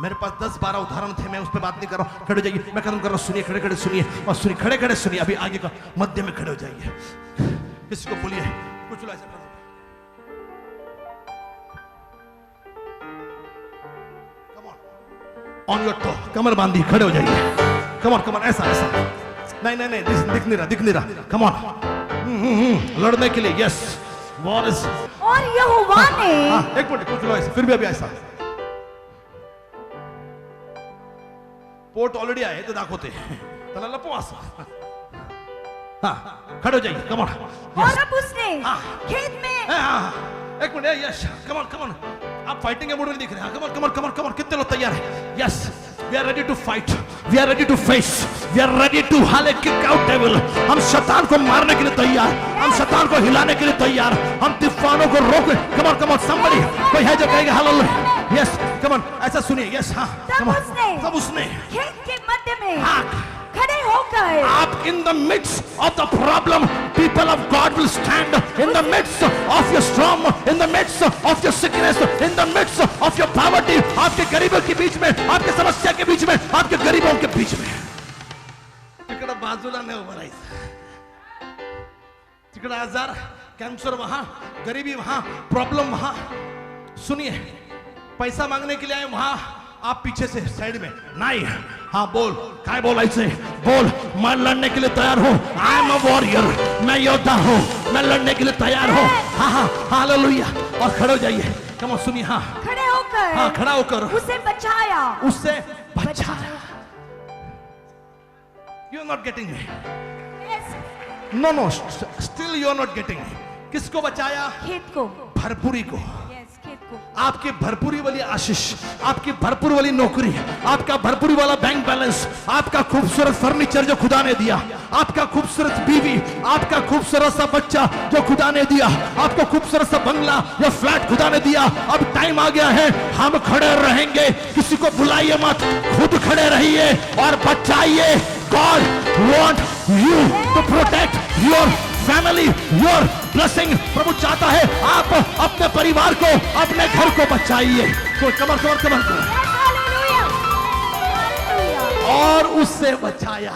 मेरे पास 10-12 उदाहरण थे, मैं उस पर बात नहीं कर रहा हूं। खड़े हो जाइए, मैं कदम कर रहा हूं। सुनिए, खड़े खड़े सुनिए और सुनिए, खड़े खड़े सुनिए। अभी आगे का मध्य में खड़े हो जाइए। किसी को बोलिए कुछ लोग ऐसा ऑन योर टो, कमर बांधी, खड़े हो जाइए। कमर कमर, ऐसा ऐसा, नहीं नहीं नहीं, दिख नहीं रहा। कम ऑन, लड़ने के लिए। Yes, war is. और यहोवा ने, एक मिनट, कुछ लोग ऐसा, फिर भी अभी ऐसा पोर्ट ऑलरेडी आए तो दाखवते त्याला लपो असं। हाँ, खड़े हो जाइए। Come on. और अब उसने खेत में, एक minute, yes, come on come on. आप फाइटिंग के मूड में दिख रहे हैं। Come on come on come on come on. कितने लोग तैयार हैं? Yes, we are ready to fight, we are ready to face, we are ready to हाले किक आउट डेविल। हम शैतान को मारने के लिए तैयार, हम शैतान को हिलाने के लिए तैयार, हम तूफानों को रोक। कम ऑन कम ऑन, समबडी, कोई है जो कहेगा हालेलुया। यस, कम ऑन, ऐसा सुनिए। यस, हाँ, कम ऑन। तब उसने खेत के मध्य में खड़े होकर, आप in the midst of the problem, people of God will stand in the midst of your storm, in the midst of your sickness, in the midst of your poverty. आपके गरीबों के बीच में, आपके समस्या के बीच में, आपके गरीबों के बीच में। तिकडे बाजूला नाही उभं राहायचं, तिकडे आजार, कैंसर वहां, गरीबी वहां, प्रॉब्लम वहां। सुनिए, पैसा मांगने के लिए आए वहां, आप पीछे से साइड में नहीं। हाँ, बोल, काय बोलायचंय बोल। मैं लड़ने के लिए तैयार हूँ। आई एम अ वॉरियर, मैं योद्धा हूँ, मैं लड़ने के लिए तैयार हूँ। हाँ हाँ, हालेलुया। और खड़े हो जाइए। कम ऑन, सुनिए। हाँ, खड़े होकर हाँ, खड़ा होकर उसे बचाया। उससे बचाया। You are not getting me. No no, still you are not getting me. किसको बचाया? खेत को। भरपूरी को। यस, खेत को। आपकी भरपूरी वाली आशीष, आपकी भरपूर वाली नौकरी, आपका भरपूरी वाला बैंक बैलेंस, आपका खूबसूरत फर्नीचर जो खुदा ने दिया, आपका खूबसूरत बीवी, आपका खूबसूरत सा बच्चा जो खुदा ने दिया, आपको खूबसूरत सा बंगला या फ्लैट खुदा ने दिया। अब टाइम आ गया है, हम खड़े रहेंगे। किसी को बुलाइए मत, खुद खड़े रहिए और बचाइए। God want you to protect your family, your blessing। प्रभु चाहता है आप अपने परिवार को, अपने घर को बचाइए। तो कमर कमर कमर हालेलुया, हालेलुया। और उससे बचाया।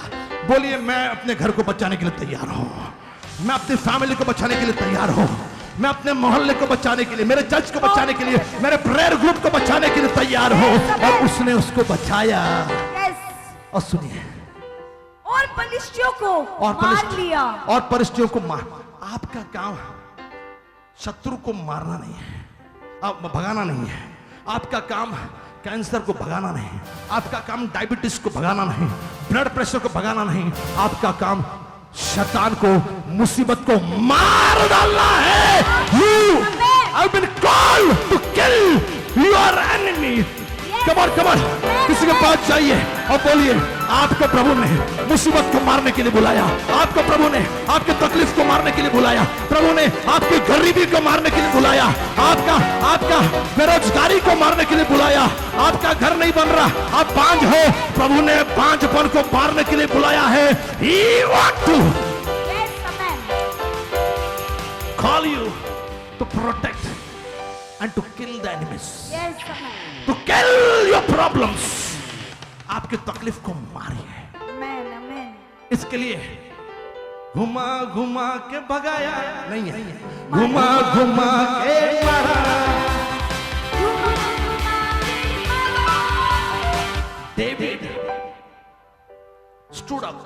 बोलिए, मैं अपने घर को बचाने के लिए तैयार हूं, मैं अपनी फैमिली को बचाने के लिए तैयार हूं, मैं अपने मोहल्ले को बचाने के लिए, मेरे चर्च को बचाने के लिए, मेरे प्रेयर ग्रुप को बचाने के लिए तैयार हूं। और उसने उसको बचाया। और सुनिए, और पलिश्तियों को और मार लिया। और परिस्थितियों को मार। आपका काम शत्रु को मारना नहीं है, आप भगाना नहीं है। आपका काम कैंसर को भगाना नहीं, आपका काम डायबिटीज को भगाना नहीं, ब्लड प्रेशर को भगाना नहीं। आपका काम शैतान को, मुसीबत को मार डालना है। You have been called to kill your enemy। कमर कमर किसी के पास जाइए और बोलिए, आपको प्रभु ने मुसीबत को मारने के लिए बुलाया, आपको प्रभु ने आपके तकलीफ को मारने के लिए बुलाया, प्रभु ने आपकी गरीबी को मारने के लिए बुलाया, आपका बेरोजगारी को मारने के लिए बुलाया। आपका घर नहीं बन रहा, आप बांझ हो, प्रभु ने बांझपन को मारने के लिए बुलाया है। He want to call you to protect and to kill the enemies, to kill your problems। आपकी तकलीफ को मारिए। इसके लिए घुमा घुमा के भगाया नहीं है, घुमा घुमा के मारा। डेविड स्टूड अप,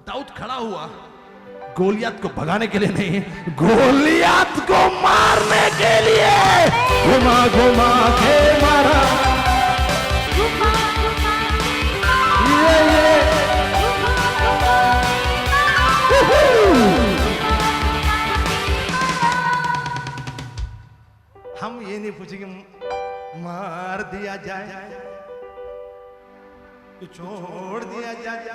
दाऊद खड़ा हुआ गोलियत को भगाने के लिए नहीं, गोलियत को मारने के लिए। घुमा घुमा के मारा। हम ये नहीं पूछेंगे मार दिया जाए कि छोड़ दिया जाए।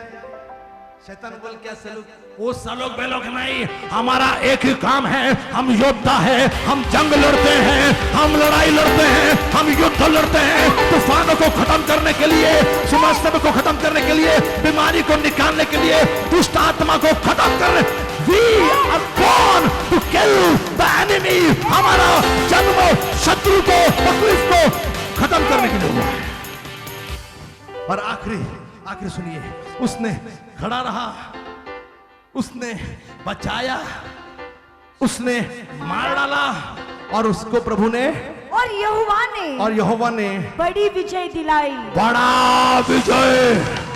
शैतान बोल क्या सलूक, वो सलूक बेलोक नहीं। हमारा एक ही काम है, हम योद्धा है, हम जंग लड़ते हैं, हम लड़ाई लड़ते हैं, हम युद्ध लड़ते हैं। तूफानों को खत्म करने के लिए, समस्या को खत्म करने के लिए, बीमारी को निकालने के लिए, दुष्ट आत्मा को खत्म करने। We are born to kill the enemy। हमारा जन्म शत्रु को, तकलीफ को खत्म करने के लिए हुआ है। और आखिरी सुनिए, उसने खड़ा रहा, उसने बचाया, उसने मार डाला, और उसको प्रभु ने और यहोवा ने बड़ी विजय दिलाई। बड़ा विजय।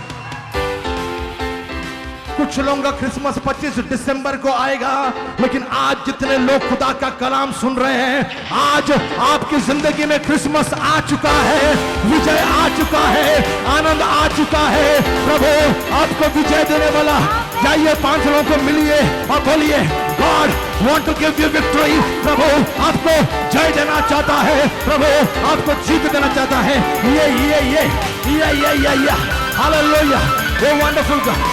कुछ लोगों का क्रिसमस 25 दिसंबर को आएगा, लेकिन आज जितने लोग खुदा का कलाम सुन रहे हैं, आज आपकी जिंदगी में क्रिसमस आ चुका है, विजय आ चुका है, आनंद आ चुका है। प्रभु आपको विजय देने वाला। जाइए 5 लोगों को मिलिए और बोलिए, God want to give you victory. प्रभु आपको जय देना चाहता है, प्रभु आपको जीत देना चाहता है। ये हालेलुया, वो वंडरफुल गॉड।